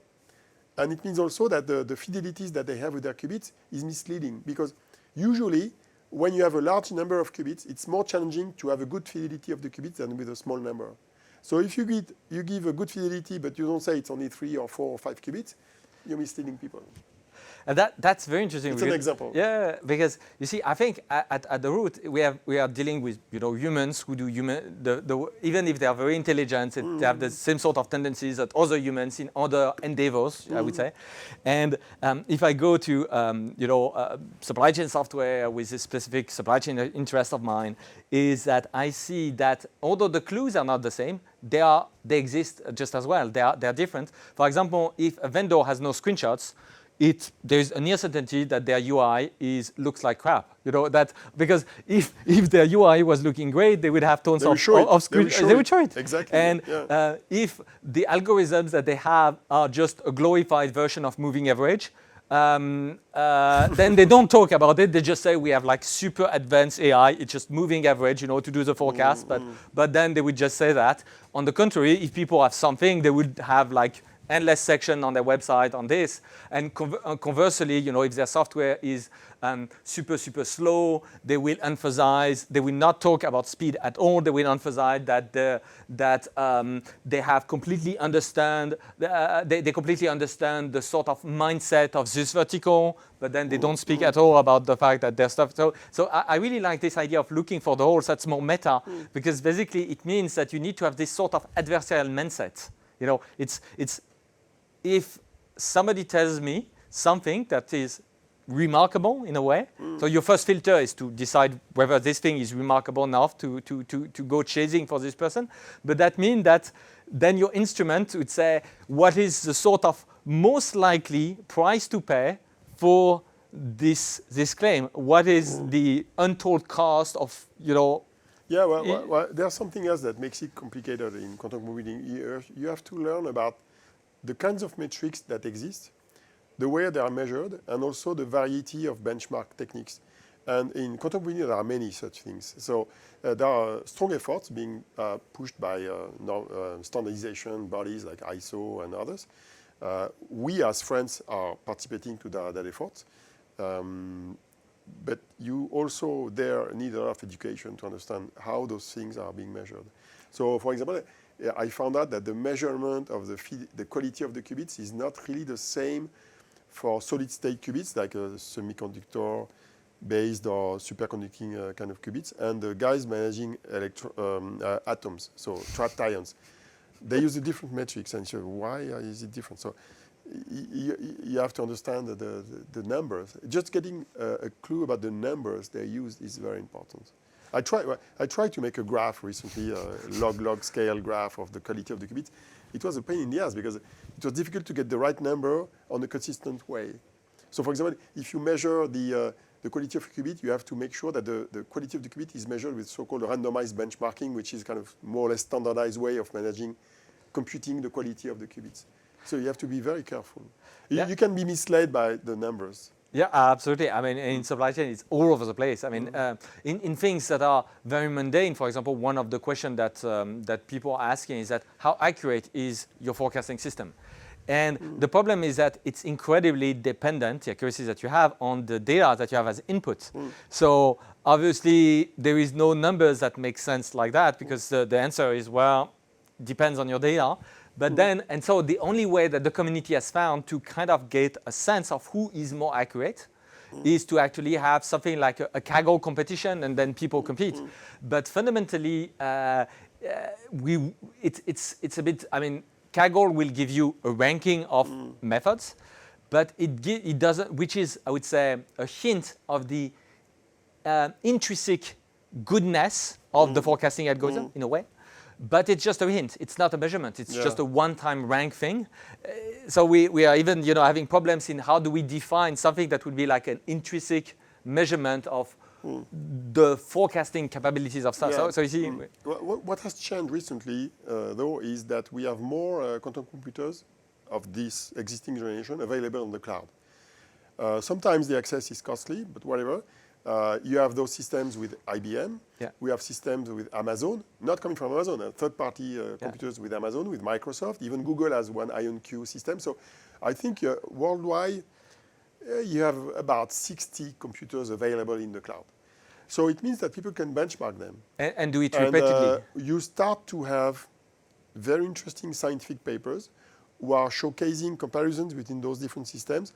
and it means also that the fidelities that they have with their qubits is misleading, because usually, when you have a large number of qubits, it's more challenging to have a good fidelity of the qubits than with a small number. So if you give a good fidelity, but you don't say it's only 3 or 4 or 5 qubits, you're misleading people. And that's very interesting. It's an example. Yeah, because you see, I think at the root we are dealing with humans who do even if they are very intelligent, they have the same sort of tendencies that other humans in other endeavors, I would say. And if I go to supply chain software with a specific supply chain interest of mine, is that I see that although the clues are not the same, they exist just as well. They are different. For example, if a vendor has no screenshots, there's a near certainty that their UI looks like crap. You know that because if their UI was looking great, they would have tons of screen. They would show it exactly. And if the algorithms that they have are just a glorified version of moving average, then they don't talk about it. They just say we have like super advanced AI. It's just moving average, you know, to do the forecast. But then they would just say that. On the contrary, if people have something, they would have like endless section on their website on this. And conversely, you know, if their software is super slow, they will emphasize, they will not talk about speed at all. They will emphasize that they have completely understand, they completely understand the sort of mindset of this vertical, but then they don't speak at all about the fact that their stuff. So I really like this idea of looking for the holes. That's more meta, because basically it means that you need to have this sort of adversarial mindset. You know, it's if somebody tells me something that is remarkable in a way, so your first filter is to decide whether this thing is remarkable enough to go chasing for this person. But that means that then your instrument would say, what is the sort of most likely price to pay for this claim? What is the untold cost of, you know? Yeah, well, there's something else that makes it complicated in quantum computing. You have to learn about the kinds of metrics that exist, the way they are measured, and also the variety of benchmark techniques. And in quantum computing, there are many such things. So there are strong efforts being pushed by standardization bodies like ISO and others. We as friends are participating to that effort. But you also there need a lot of education to understand how those things are being measured. So for example, I found out that the measurement of the quality of the qubits is not really the same for solid-state qubits, like a semiconductor-based or superconducting kind of qubits, and the guys managing atoms, so trapped ions. They use a different metrics, and so why is it different? So you have to understand the numbers. Just getting a clue about the numbers they use is very important. I tried to make a graph recently, a log scale graph of the quality of the qubit. It was a pain in the ass because it was difficult to get the right number on a consistent way. So for example, if you measure the quality of a qubit, you have to make sure that the quality of the qubit is measured with so-called randomized benchmarking, which is kind of more or less standardized way of computing the quality of the qubits. So you have to be very careful. You can be misled by the numbers. Yeah, absolutely. I mean, in supply chain, it's all over the place. I mean, in things that are very mundane, for example, one of the questions that people are asking is that how accurate is your forecasting system? And the problem is that it's incredibly dependent, the accuracy that you have, on the data that you have as input. So obviously, there is no numbers that make sense like that because the answer is, well, depends on your data. But then, and so the only way that the community has found to kind of get a sense of who is more accurate is to actually have something like a Kaggle competition, and then people compete. But fundamentally, it's a bit, I mean, Kaggle will give you a ranking of methods, but it doesn't, which is, I would say, a hint of the intrinsic goodness of the forecasting algorithm in a way. But it's just a hint. It's not a measurement. It's just a one-time rank thing. So we are even, you know, having problems in how do we define something that would be like an intrinsic measurement of the forecasting capabilities of stuff. So you see, what has changed recently, though, is that we have more quantum computers of this existing generation available on the cloud. Sometimes the access is costly, but whatever. You have those systems with IBM. We have systems with Amazon, not coming from Amazon, third-party computers with Amazon, with Microsoft. Even Google has one IonQ system. So I think worldwide, you have about 60 computers available in the cloud. So it means that people can benchmark them. And do it repeatedly. You start to have very interesting scientific papers who are showcasing comparisons between those different systems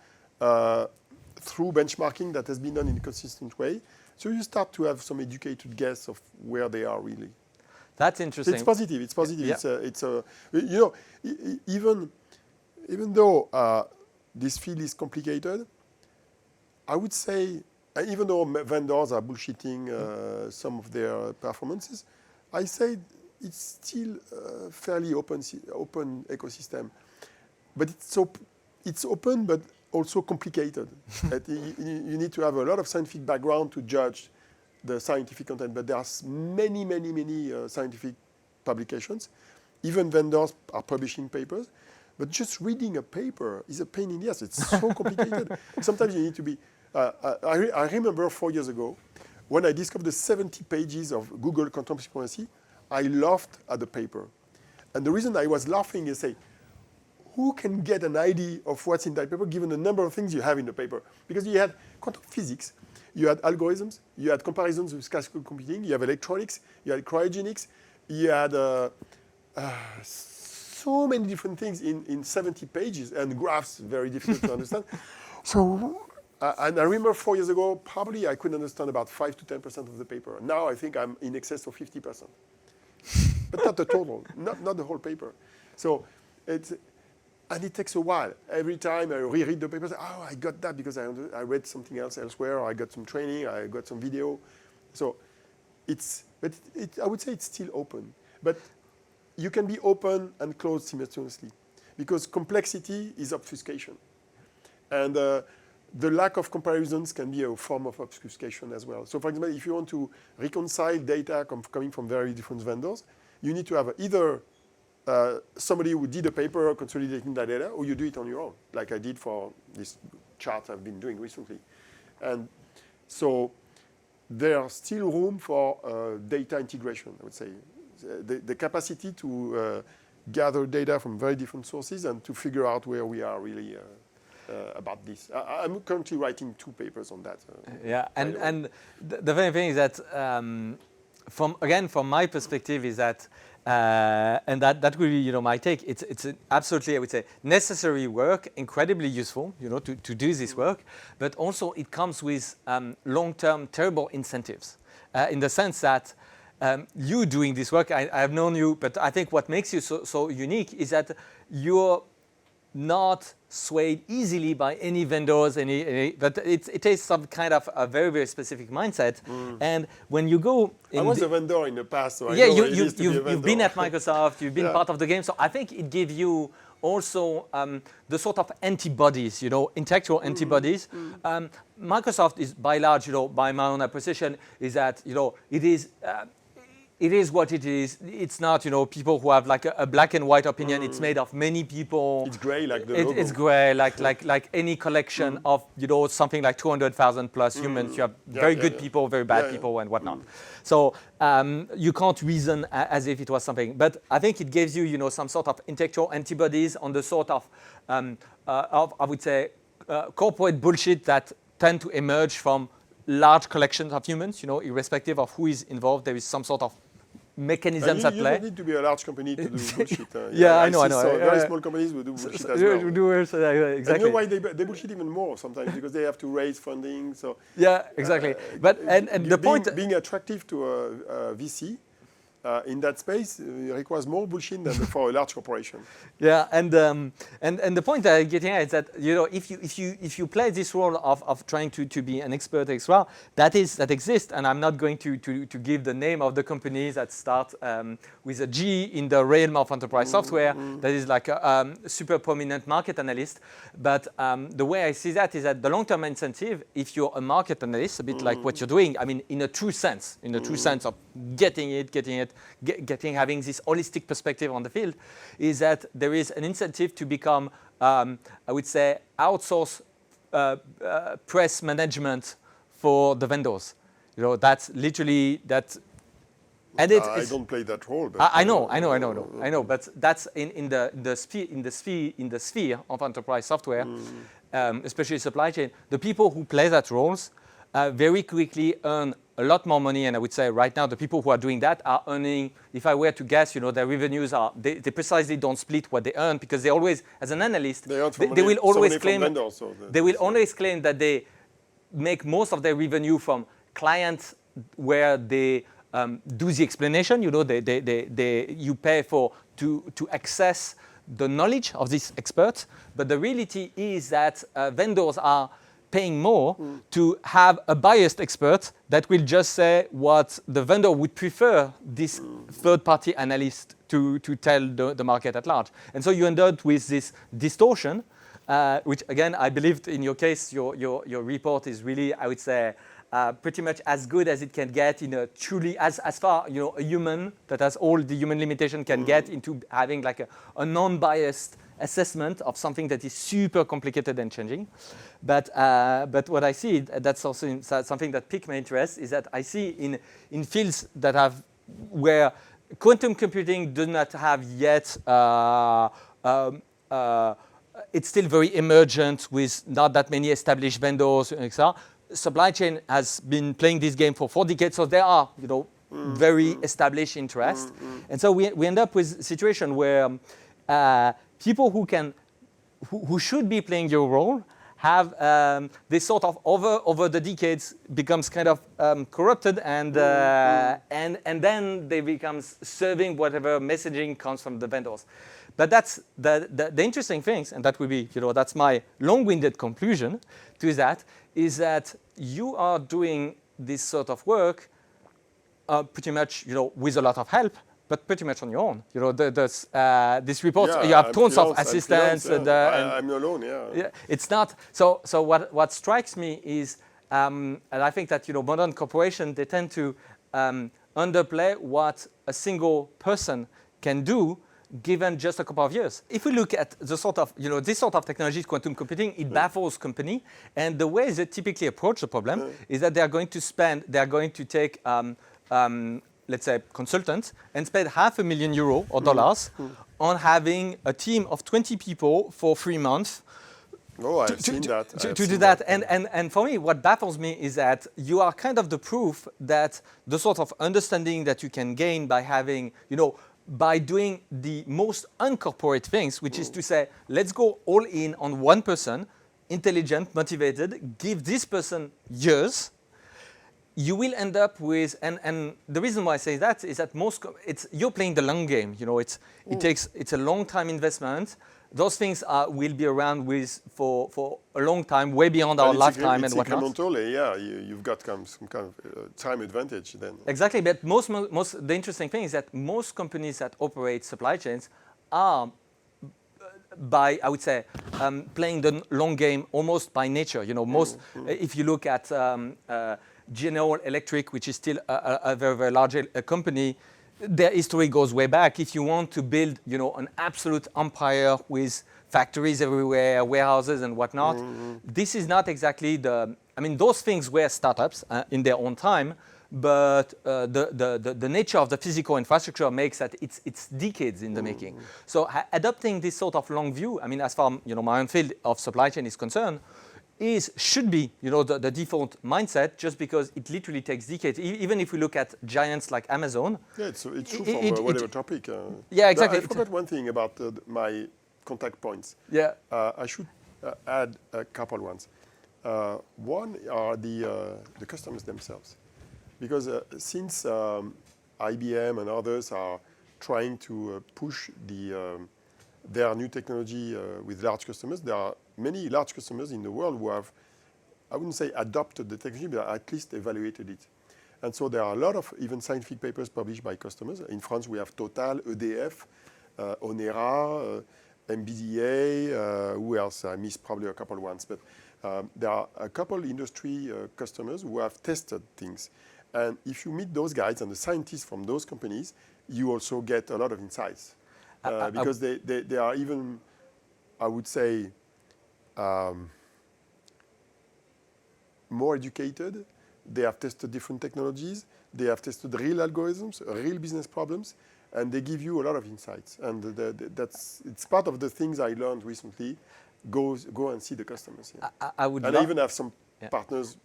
through benchmarking that has been done in a consistent way. So you start to have some educated guess of where they are really. That's interesting. It's positive. It's positive. You know, even though this field is complicated, I would say, even though vendors are bullshitting some of their performances, I say it's still a fairly open ecosystem. But it's open, but also complicated. You need to have a lot of scientific background to judge the scientific content, but there are many scientific publications. Even vendors are publishing papers, but just reading a paper is a pain in the ass. It's so complicated. Sometimes you need to be. I remember 4 years ago when I discovered the 70 pages of Google quantum supremacy. I laughed at the paper, and the reason I was laughing is say, who can get an idea of what's in that paper given the number of things you have in the paper? Because you had quantum physics, you had algorithms, you had comparisons with classical computing, you have electronics, you had cryogenics, you had so many different things in 70 pages, and graphs, very difficult to understand. So, and I remember 4 years ago, probably I could understand about 5 to 10% of the paper. Now I think I'm in excess of 50%. But not the total, not the whole paper. So and it takes a while. Every time I reread the papers, oh, I got that because I read something else elsewhere, or I got some training, I got some video. So I would say it's still open. But you can be open and closed simultaneously because complexity is obfuscation. And the lack of comparisons can be a form of obfuscation as well. So for example, if you want to reconcile data coming from very different vendors, you need to have either somebody who did a paper consolidating that data, or you do it on your own, like I did for this chart I've been doing recently. And so there's still room for data integration, I would say. The capacity to gather data from very different sources and to figure out where we are really about this. I'm currently writing 2 papers on that. Yeah, and the funny thing is that, from my perspective, is that, and that will be, my take. It's absolutely, I would say, necessary work, incredibly useful, to do this work, but also it comes with long-term terrible incentives, in the sense that you doing this work, I have known you, but I think what makes you so unique is that you're not swayed easily by any vendors, but it takes some kind of a very, very specific mindset. And when you go, I was a vendor in the past, so yeah, I know what it is to be a vendor. you've been at Microsoft, you've been part of the game, so I think it gives you also the sort of antibodies, intellectual antibodies. Microsoft is by large, by my own appreciation, is that it is what it is. It's not, people who have like a black and white opinion. It's made of many people. It's gray like the logo. It's gray like any collection of, something like 200,000 plus humans. You have very good people, very bad people, and whatnot. So you can't reason as if it was something. But I think it gives you, some sort of intellectual antibodies on the sort of I would say, corporate bullshit that tend to emerge from large collections of humans. Irrespective of who is involved, there is some sort of mechanisms at play. You don't need to be a large company to do bullshit. I know. So very small companies will do bullshit as well. Exactly. And you know why they bullshit even more sometimes? Because they have to raise funding. So yeah, exactly. But and the point being attractive to a VC in that space requires more bullshit than for a large corporation. Yeah, and the point that I'm getting at is that if you play this role of trying to be an expert extra, that exists, and I'm not going to give the name of the companies that start with a G in the realm of enterprise software. That is like a super prominent market analyst. But the way I see that is that the long-term incentive, if you're a market analyst, a bit like what you're doing, I mean, in a true sense of having this holistic perspective on the field, is that there is an incentive to become, I would say, outsource press management for the vendors. That's literally that. And I don't play that role. But I know. But that's in the sphere of enterprise software, especially supply chain. The people who play that roles very quickly earn a lot more money, and I would say right now the people who are doing that are earning, if I were to guess, their revenues are, they precisely don't split what they earn, because they always, as an analyst, they will always claim that they make most of their revenue from clients where they do the explanation. You pay to access the knowledge of these experts, but the reality is that vendors are paying more to have a biased expert that will just say what the vendor would prefer this third-party analyst to tell the market at large. And so you end up with this distortion which again, I believed in your case, your report is really, I would say, pretty much as good as it can get in a truly, as far, a human that has all the human limitation can get into having like a non-biased assessment of something that is super complicated and changing. But what I see, that's also something that piqued my interest, is that I see in fields that have, where quantum computing do not have yet, it's still very emergent with not that many established vendors, etc. Supply chain has been playing this game for 4 decades, so there are, very established interest. And so we end up with a situation where people who should be playing your role have this sort of over the decades becomes kind of corrupted, and then they becomes serving whatever messaging comes from the vendors. But that's the interesting things, and that will be, that's my long-winded conclusion to that, is that you are doing this sort of work pretty much, with a lot of help, but pretty much on your own. This report, you have tons of assistants. And I'm alone, yeah. It's not, so what strikes me is, and I think that, modern corporations, they tend to underplay what a single person can do given just a couple of years. If we look at the sort of, this sort of technology, quantum computing, it baffles company. And the way they typically approach the problem is that they are going to take, let's say, consultants and spend €500,000 or dollars on having a team of 20 people for 3 months. Oh, I've seen that. To do that. And for me, what baffles me is that you are kind of the proof that the sort of understanding that you can gain by having, by doing the most uncorporate things, which is to say, let's go all in on one person, intelligent, motivated, give this person years, you will end up with, and the reason why I say that is that you're playing the long game. It's a long time investment. Those things will be around for a long time, way beyond our lifetime and whatnot. Incrementally, yeah, you've got some kind of time advantage then. Exactly, but the interesting thing is that most companies that operate supply chains are, by, I would say, playing the long game almost by nature. If you look at General Electric, which is still a very, very large company, their history goes way back. If you want to build, an absolute empire with factories everywhere, warehouses and whatnot, this is not exactly those things were startups in their own time, but the nature of the physical infrastructure makes that it's decades in the making. So adopting this sort of long view, as far my own field of supply chain is concerned, should be the default mindset, just because it literally takes decades. Even if we look at giants like Amazon. Yeah, it's true from whatever topic. Yeah, exactly. I forgot one thing about my contact points. Yeah. I should add a couple ones. One are the customers themselves, because since IBM and others are trying to push their new technology with large customers, there are many large customers in the world who have, I wouldn't say adopted the technology, but at least evaluated it. And so there are a lot of even scientific papers published by customers. In France, we have Total, EDF, Onera, MBDA, who else? I missed probably a couple ones, but there are a couple industry customers who have tested things. And if you meet those guys and the scientists from those companies, you also get a lot of insights. Because they are even, I would say, more educated. They have tested different technologies. They have tested real algorithms, real business problems, and they give you a lot of insights. And it's part of the things I learned recently. Go and see the customers. Yeah. I even have some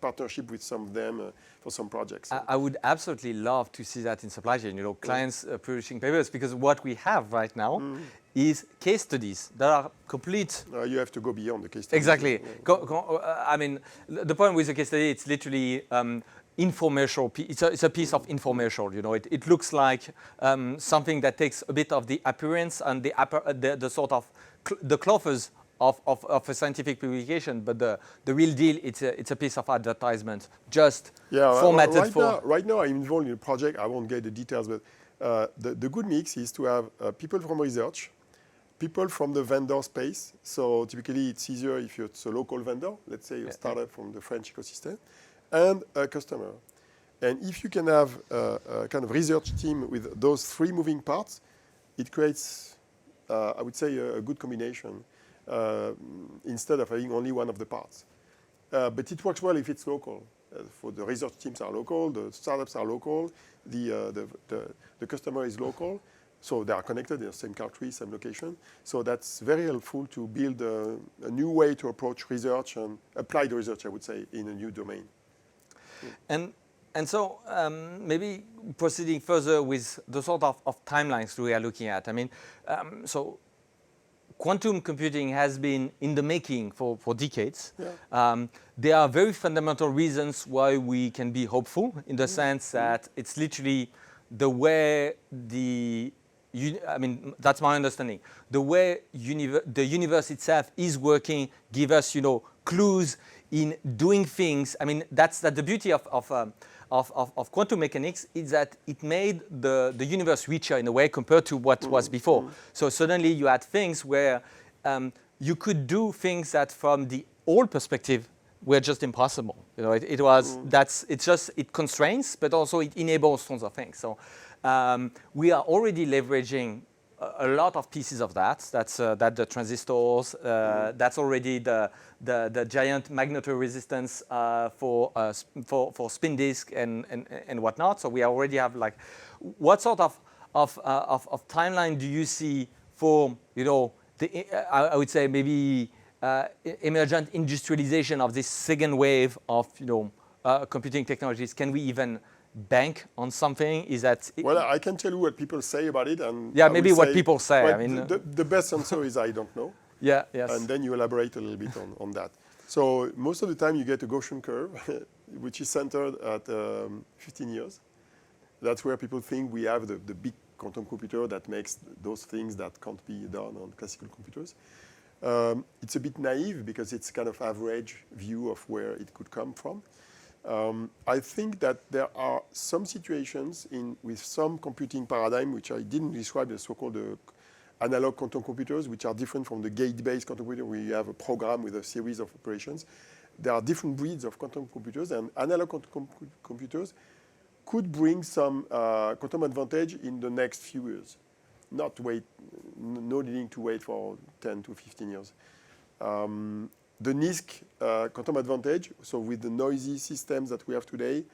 partnership with some of them for some projects. I would absolutely love to see that in supply chain. Clients publishing papers, because what we have right now is case studies that are complete. You have to go beyond the case studies. Exactly. The point with the case study, it's literally infomercial. It's a piece of infomercial. It looks like something that takes a bit of the appearance and the sort of the clothes of a scientific publication, but the real deal, it's a piece of advertisement, just formatted for. Right now, I'm involved in a project. I won't get the details, but the good mix is to have people from research people from the vendor space. So typically it's easier if it's a local vendor, let's say a startup from the French ecosystem, and a customer. And if you can have a kind of research team with those three moving parts, it creates, I would say, a good combination instead of having only one of the parts. But it works well if it's local. For the research teams are local, the startups are local, the customer is local. So they are connected in the same country, same location. So that's very helpful to build a new way to approach research and applied research, I would say, in a new domain. And so maybe proceeding further with the sort of timelines we are looking at. I mean, so quantum computing has been in the making for decades. Yeah. There are very fundamental reasons why we can be hopeful in the sense that it's literally the way I mean, that's my understanding. The way the universe itself is working give us, clues in doing things. I mean, that's the beauty of quantum mechanics is that it made the universe richer in a way compared to what was before. So suddenly you had things where you could do things that from the old perspective were just impossible. It constrains, but also it enables tons of things. So we are already leveraging a lot of pieces of that. That's the transistors. That's already the giant magnetoresistance for spin disk and whatnot. So we already have what sort of timeline do you see for I would say maybe emergent industrialization of this second wave of computing technologies? Can we even bank on something? Is that well, I can tell you what people say about it, and maybe what people say. Well, I mean, the best answer is I don't know. Yeah, yes. And then you elaborate a little bit on that. So most of the time you get a Gaussian curve, which is centered at 15 years. That's where people think we have the big quantum computer that makes those things that can't be done on classical computers. It's a bit naive because it's kind of average view of where it could come from. I think that there are some situations with some computing paradigm, which I didn't describe, the so-called analog quantum computers, which are different from the gate-based quantum computer, where you have a program with a series of operations. There are different breeds of quantum computers, and analog quantum computers could bring some quantum advantage in the next few years. No needing to wait for 10 to 15 years. The NISQ quantum advantage, so with the noisy systems that we have today,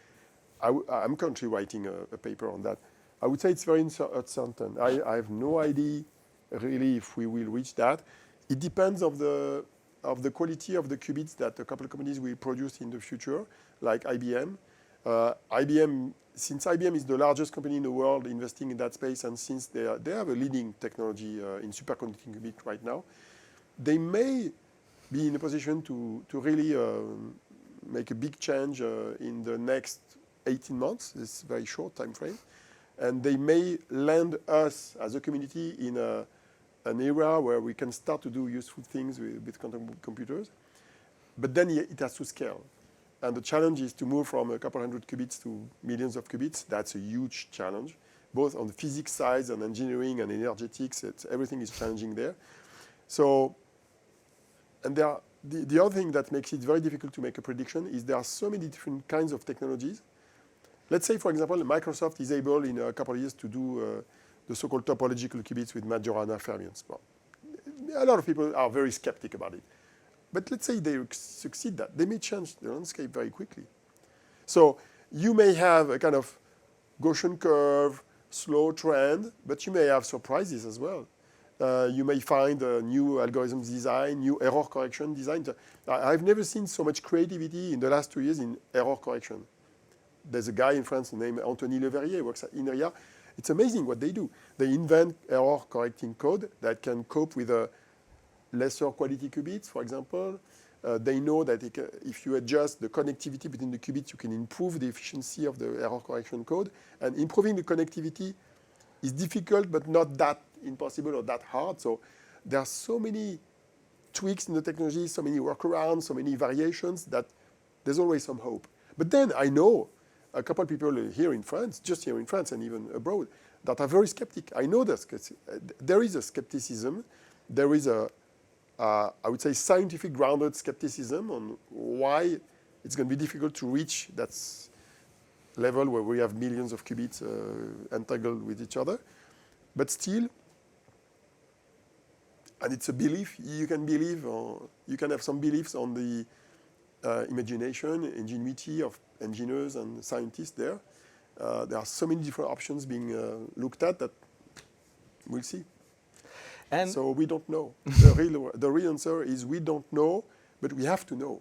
I'm currently writing a paper on that. I would say it's very uncertain. I have no idea really if we will reach that. It depends of the quality of the qubits that a couple of companies will produce in the future, like IBM. Since IBM is the largest company in the world investing in that space, and since they have a leading technology in superconducting qubit right now, they may be in a position to really make a big change in the next 18 months, this very short time frame. And they may land us as a community in an era where we can start to do useful things with quantum computers. But then it has to scale. And the challenge is to move from a couple hundred qubits to millions of qubits. That's a huge challenge, both on the physics side and engineering and energetics. Everything is challenging there. So, and the other thing that makes it very difficult to make a prediction is there are so many different kinds of technologies. Let's say, for example, Microsoft is able in a couple of years to do the so-called topological qubits with Majorana fermions. Well, a lot of people are very skeptical about it. But let's say they succeed that. They may change the landscape very quickly. So you may have a kind of Gaussian curve, slow trend, but you may have surprises as well. You may find a new algorithms design, new error correction design. I've never seen so much creativity in the last 2 years in error correction. There's a guy in France named Anthony Leverrier, works at INRIA. It's amazing what they do. They invent error correcting code that can cope with a lesser quality qubits, for example. They know that if you adjust the connectivity between the qubits, you can improve the efficiency of the error correction code. And improving the connectivity is difficult, but not that impossible or that hard. So there are so many tweaks in the technology, so many workarounds, so many variations that there's always some hope. But then I know a couple of people here in France, just here in France and even abroad, that are very skeptic. I know that there is a skepticism there is I would say, scientific grounded skepticism on why it's going to be difficult to reach that level where we have millions of qubits entangled with each other. But still, and it's a belief, you can believe, or you can have some beliefs on the imagination, ingenuity of engineers and scientists there. There are so many different options being looked at that we'll see. And so we don't know. The real answer is we don't know, but we have to know.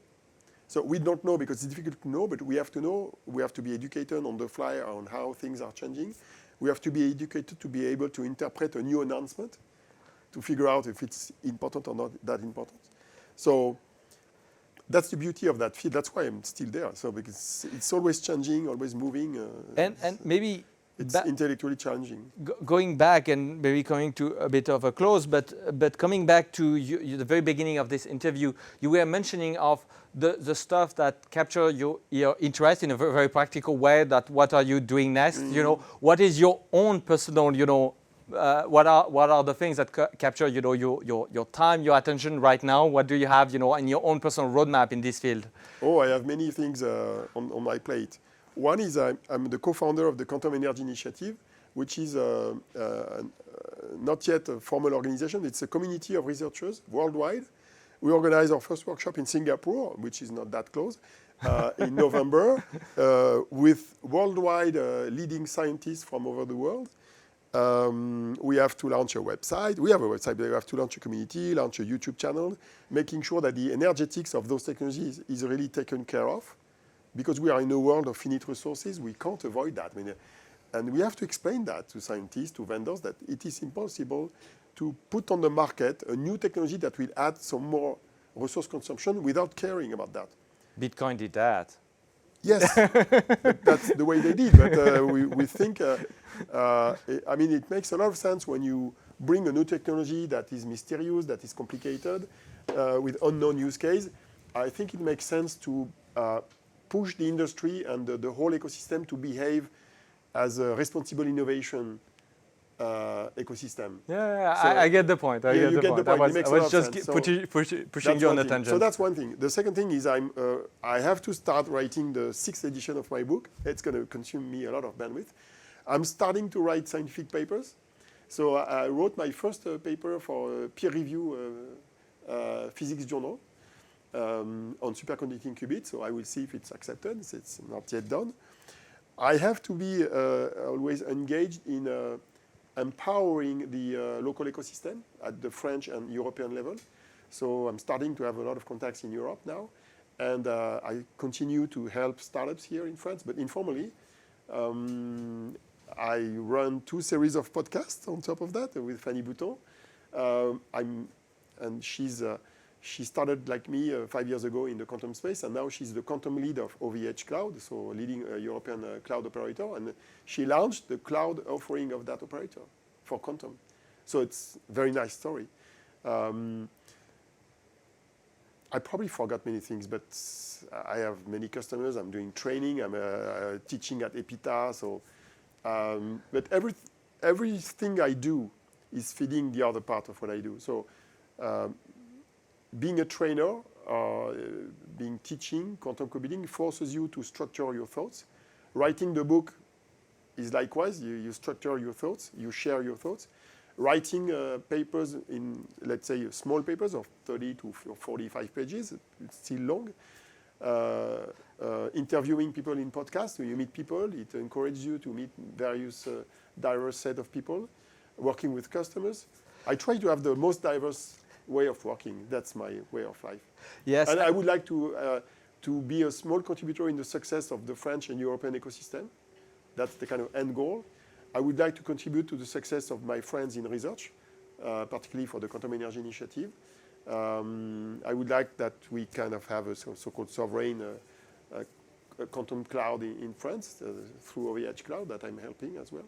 So we don't know because it's difficult to know, but we have to know. We have to be educated on the fly on how things are changing. We have to be educated to be able to interpret a new announcement, to figure out if it's important or not that important. So that's the beauty of that field. That's why I'm still there. So because it's always changing, always moving. And maybe it's intellectually challenging. Going back and maybe coming to a bit of a close, but coming back to the very beginning of this interview, you were mentioning of the stuff that capture your interest in a very, very practical way. That what are you doing next? You know, what is your own personal, what are the things that capture, your time, your attention right now? What do you have, in your own personal roadmap in this field? Oh, I have many things on my plate. One is I'm the co-founder of the Quantum Energy Initiative, which is not yet a formal organization. It's a community of researchers worldwide. We organized our first workshop in Singapore, which is not that close, in November, with worldwide leading scientists from over the world. We have to launch a website. We have a website, but we have to launch a community, launch a YouTube channel, making sure that the energetics of those technologies is really taken care of. Because we are in a world of finite resources, we can't avoid that. And we have to explain that to scientists, to vendors, that it is impossible to put on the market a new technology that will add some more resource consumption without caring about that. Bitcoin did that. Yes, but that's the way they did. But we think, it makes a lot of sense when you bring a new technology that is mysterious, that is complicated, with unknown use case. I think it makes sense to push the industry and the whole ecosystem to behave as a responsible innovation ecosystem. Yeah, so I get the point. I get the point. I was just pushing you on a tangent. So that's one thing. The second thing is I have to start writing the 6th edition of my book. It's going to consume me a lot of bandwidth. I'm starting to write scientific papers. So I wrote my first paper for a peer review physics journal on superconducting qubits. So I will see if it's accepted. It's not yet done. I have to be always engaged in empowering the local ecosystem at the French and European level. So I'm starting to have a lot of contacts in Europe now. And I continue to help startups here in France, but informally. I run 2 series of podcasts on top of that with Fanny Bouton. She started like me 5 years ago in the quantum space, and now she's the quantum lead of OVH Cloud, so leading a European cloud operator. And she launched the cloud offering of that operator for quantum. So it's a very nice story. I probably forgot many things, but I have many customers. I'm doing training. I'm teaching at EPITA. So, but everything I do is feeding the other part of what I do. So. Being a trainer, being teaching quantum computing forces you to structure your thoughts. Writing the book is likewise. You structure your thoughts. You share your thoughts. Writing papers in, let's say, small papers of 30 to 45 pages. It's still long. Interviewing people in podcasts. When you meet people, it encourages you to meet various diverse set of people. Working with customers. I try to have the most diverse way of working. That's my way of life. Yes. And I would like to be a small contributor in the success of the French and European ecosystem. That's the kind of end goal. I would like to contribute to the success of my friends in research, particularly for the Quantum Energy Initiative. I would like that we kind of have a so-called sovereign quantum cloud in France through OVH Cloud that I'm helping as well.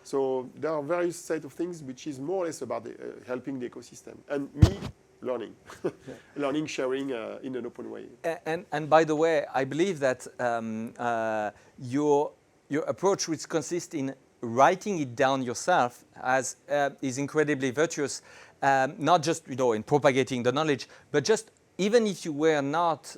So there are various set of things which is more or less about helping the ecosystem and me learning, learning, sharing in an open way. And by the way, I believe that your approach, which consists in writing it down yourself, is incredibly virtuous. not just in propagating the knowledge, but just even if you were not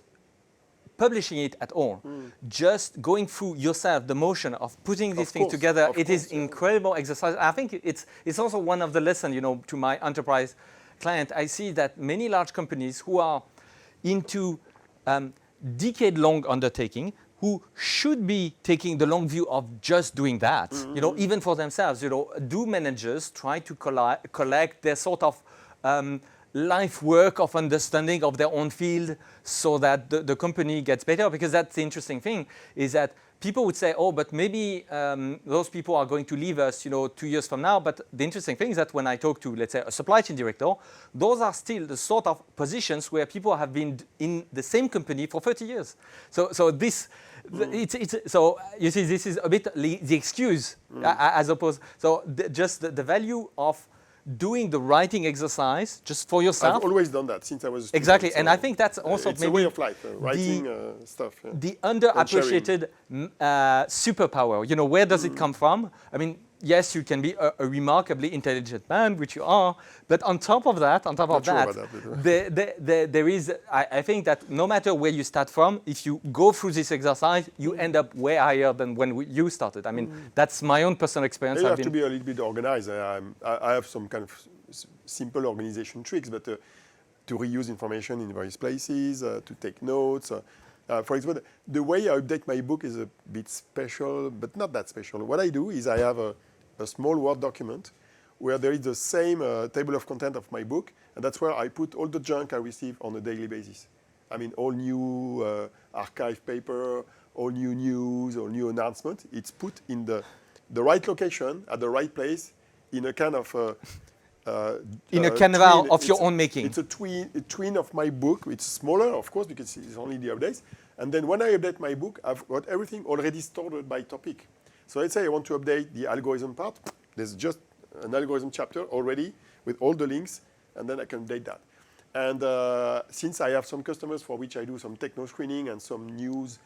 publishing it at all, just going through yourself the motion of putting these things together, it is incredible exercise. I think it's also one of the lessons, to my enterprise client. I see that many large companies who are into decade-long undertaking, who should be taking the long view of just doing that, even for themselves, do managers try to collect their sort of life work of understanding of their own field so that the company gets better? Because that's the interesting thing, is that people would say, oh, but maybe those people are going to leave us 2 years from now. But the interesting thing is that when I talk to, let's say, a supply chain director, those are still the sort of positions where people have been in the same company for 30 years. So this, so you see, this is a bit the excuse as opposed. So just the value of doing the writing exercise just for yourself. I've always done that since I was a student. Exactly, so and I think that's also it's maybe a way of life, writing stuff. Yeah. The underappreciated superpower. Where does it come from? I mean, yes, you can be a remarkably intelligent man, which you are, but on top of that, there is, I think that no matter where you start from, if you go through this exercise, you end up way higher than when you started. I mean, that's my own personal experience. You have to be a little bit organized. I have some kind of simple organization tricks, but to reuse information in various places, to take notes. For example, the way I update my book is a bit special, but not that special. What I do is I have a small Word document where there is the same table of content of my book, and that's where I put all the junk I receive on a daily basis. I mean, all new archive paper, all new news, all new announcement. It's put in the right location, at the right place, in a kind of in a canvas of your own making. It's a twin of my book. It's smaller, of course, because it's only the updates. And then when I update my book, I've got everything already stored by topic. So let's say I want to update the algorithm part. There's just an algorithm chapter already with all the links, and then I can update that. And since I have some customers for which I do some techno screening and some news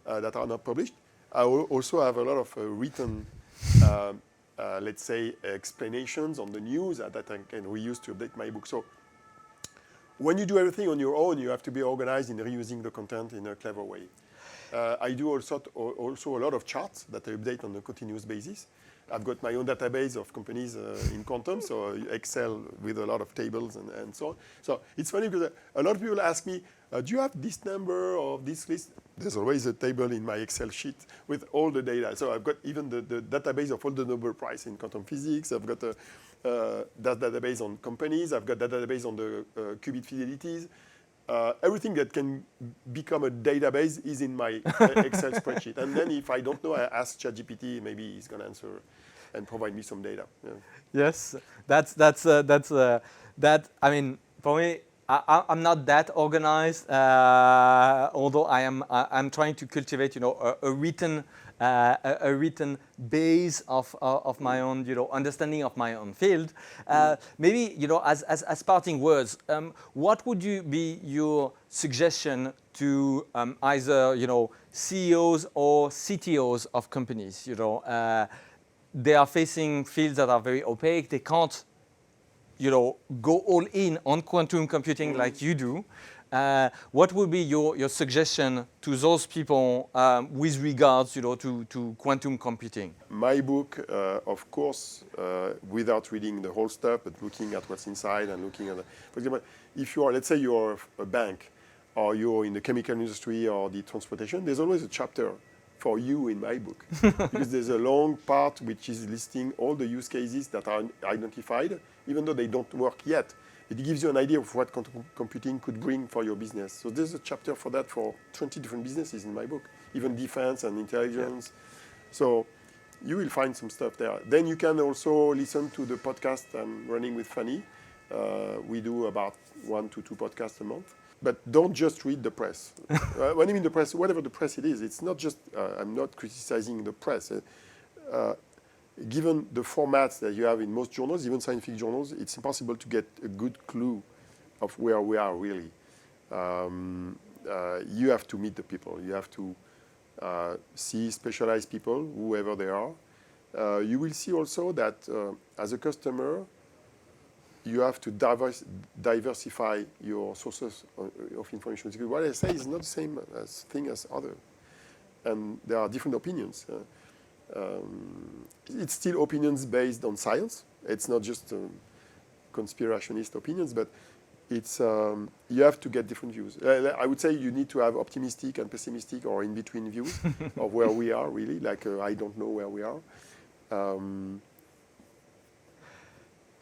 that are not published, I also have a lot of written, let's say, explanations on the news that I can reuse to update my book. So when you do everything on your own, you have to be organized in reusing the content in a clever way. I do also a lot of charts that I update on a continuous basis. I've got my own database of companies in quantum, so Excel with a lot of tables and so on. So it's funny because a lot of people ask me, do you have this number or this list? There's always a table in my Excel sheet with all the data. So I've got even the database of all the Nobel Prize in quantum physics. I've got that database on companies. I've got that database on the qubit fidelities. Everything that can become a database is in my Excel spreadsheet. And then if I don't know, I ask ChatGPT. Maybe he's going to answer and provide me some data. Yeah. Yes, that. I mean, for me, I'm not that organized. Although I'm trying to cultivate, a written base of my own, understanding of my own field. Maybe, as parting words, what would be your suggestion to either, CEOs or CTOs of companies? They are facing fields that are very opaque. They can't, go all in on quantum computing like you do. What would be your suggestion to those people with regards, to quantum computing? My book, of course, without reading the whole stuff, but looking at what's inside and looking at, for example, if you are, let's say you're a bank, or you're in the chemical industry or the transportation, there's always a chapter for you in my book. Because there's a long part which is listing all the use cases that are identified, even though they don't work yet. It gives you an idea of what quantum computing could bring for your business. So there's a chapter for that for 20 different businesses in my book, even defense and intelligence. Yeah. So you will find some stuff there. Then you can also listen to the podcast I'm running with Fanny. We do about 1 to 2 podcasts a month. But don't just read the press. When I mean the press, whatever the press it is, it's not just, I'm not criticizing the press. Given the formats that you have in most journals, even scientific journals, it's impossible to get a good clue of where we are really. You have to meet the people. You have to see specialized people, whoever they are. You will see also that as a customer, you have to diversify your sources of information. Because what I say is not the same thing as other, and there are different opinions. It's still opinions based on science. It's not just conspirationist opinions, but it's you have to get different views. I would say you need to have optimistic and pessimistic or in between views of where we are really. Like I don't know where we are.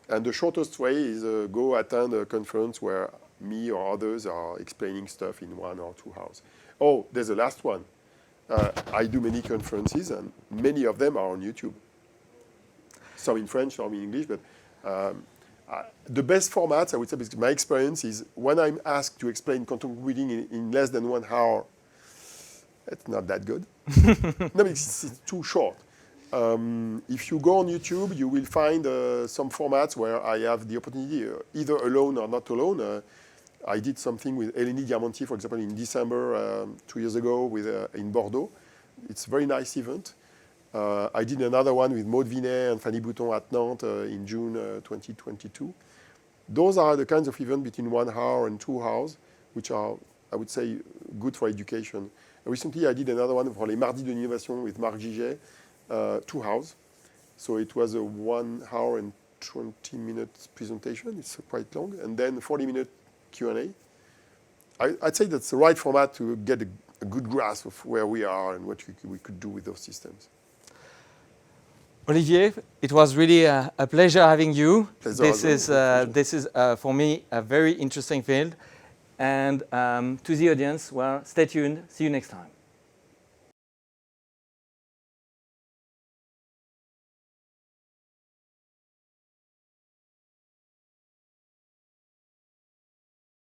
And the shortest way is go attend a conference where me or others are explaining stuff in 1 or 2 hours. Oh, there's a last one. I do many conferences, and many of them are on YouTube. Some in French, some in English, but the best formats, I would say, because my experience is when I'm asked to explain quantum computing in less than 1 hour, it's not that good. No, it's too short. If you go on YouTube, you will find some formats where I have the opportunity, either alone or not alone. I did something with Eleni Diamanti, for example, in December 2 years ago in Bordeaux. It's a very nice event. I did another one with Maud Vinet and Fanny Bouton at Nantes in June 2022. Those are the kinds of events between 1 hour and 2 hours, which are, I would say, good for education. Recently, I did another one for les Mardis de l'Innovation with Marc Giget, 2 hours. So it was a 1 hour and 20 minutes presentation. It's quite long. And then 40-minute Q&A. I'd say that's the right format to get a good grasp of where we are and what we could do with those systems. Olivier, it was really a pleasure having you. This is for me a very interesting field. And to the audience, well, stay tuned. See you next time.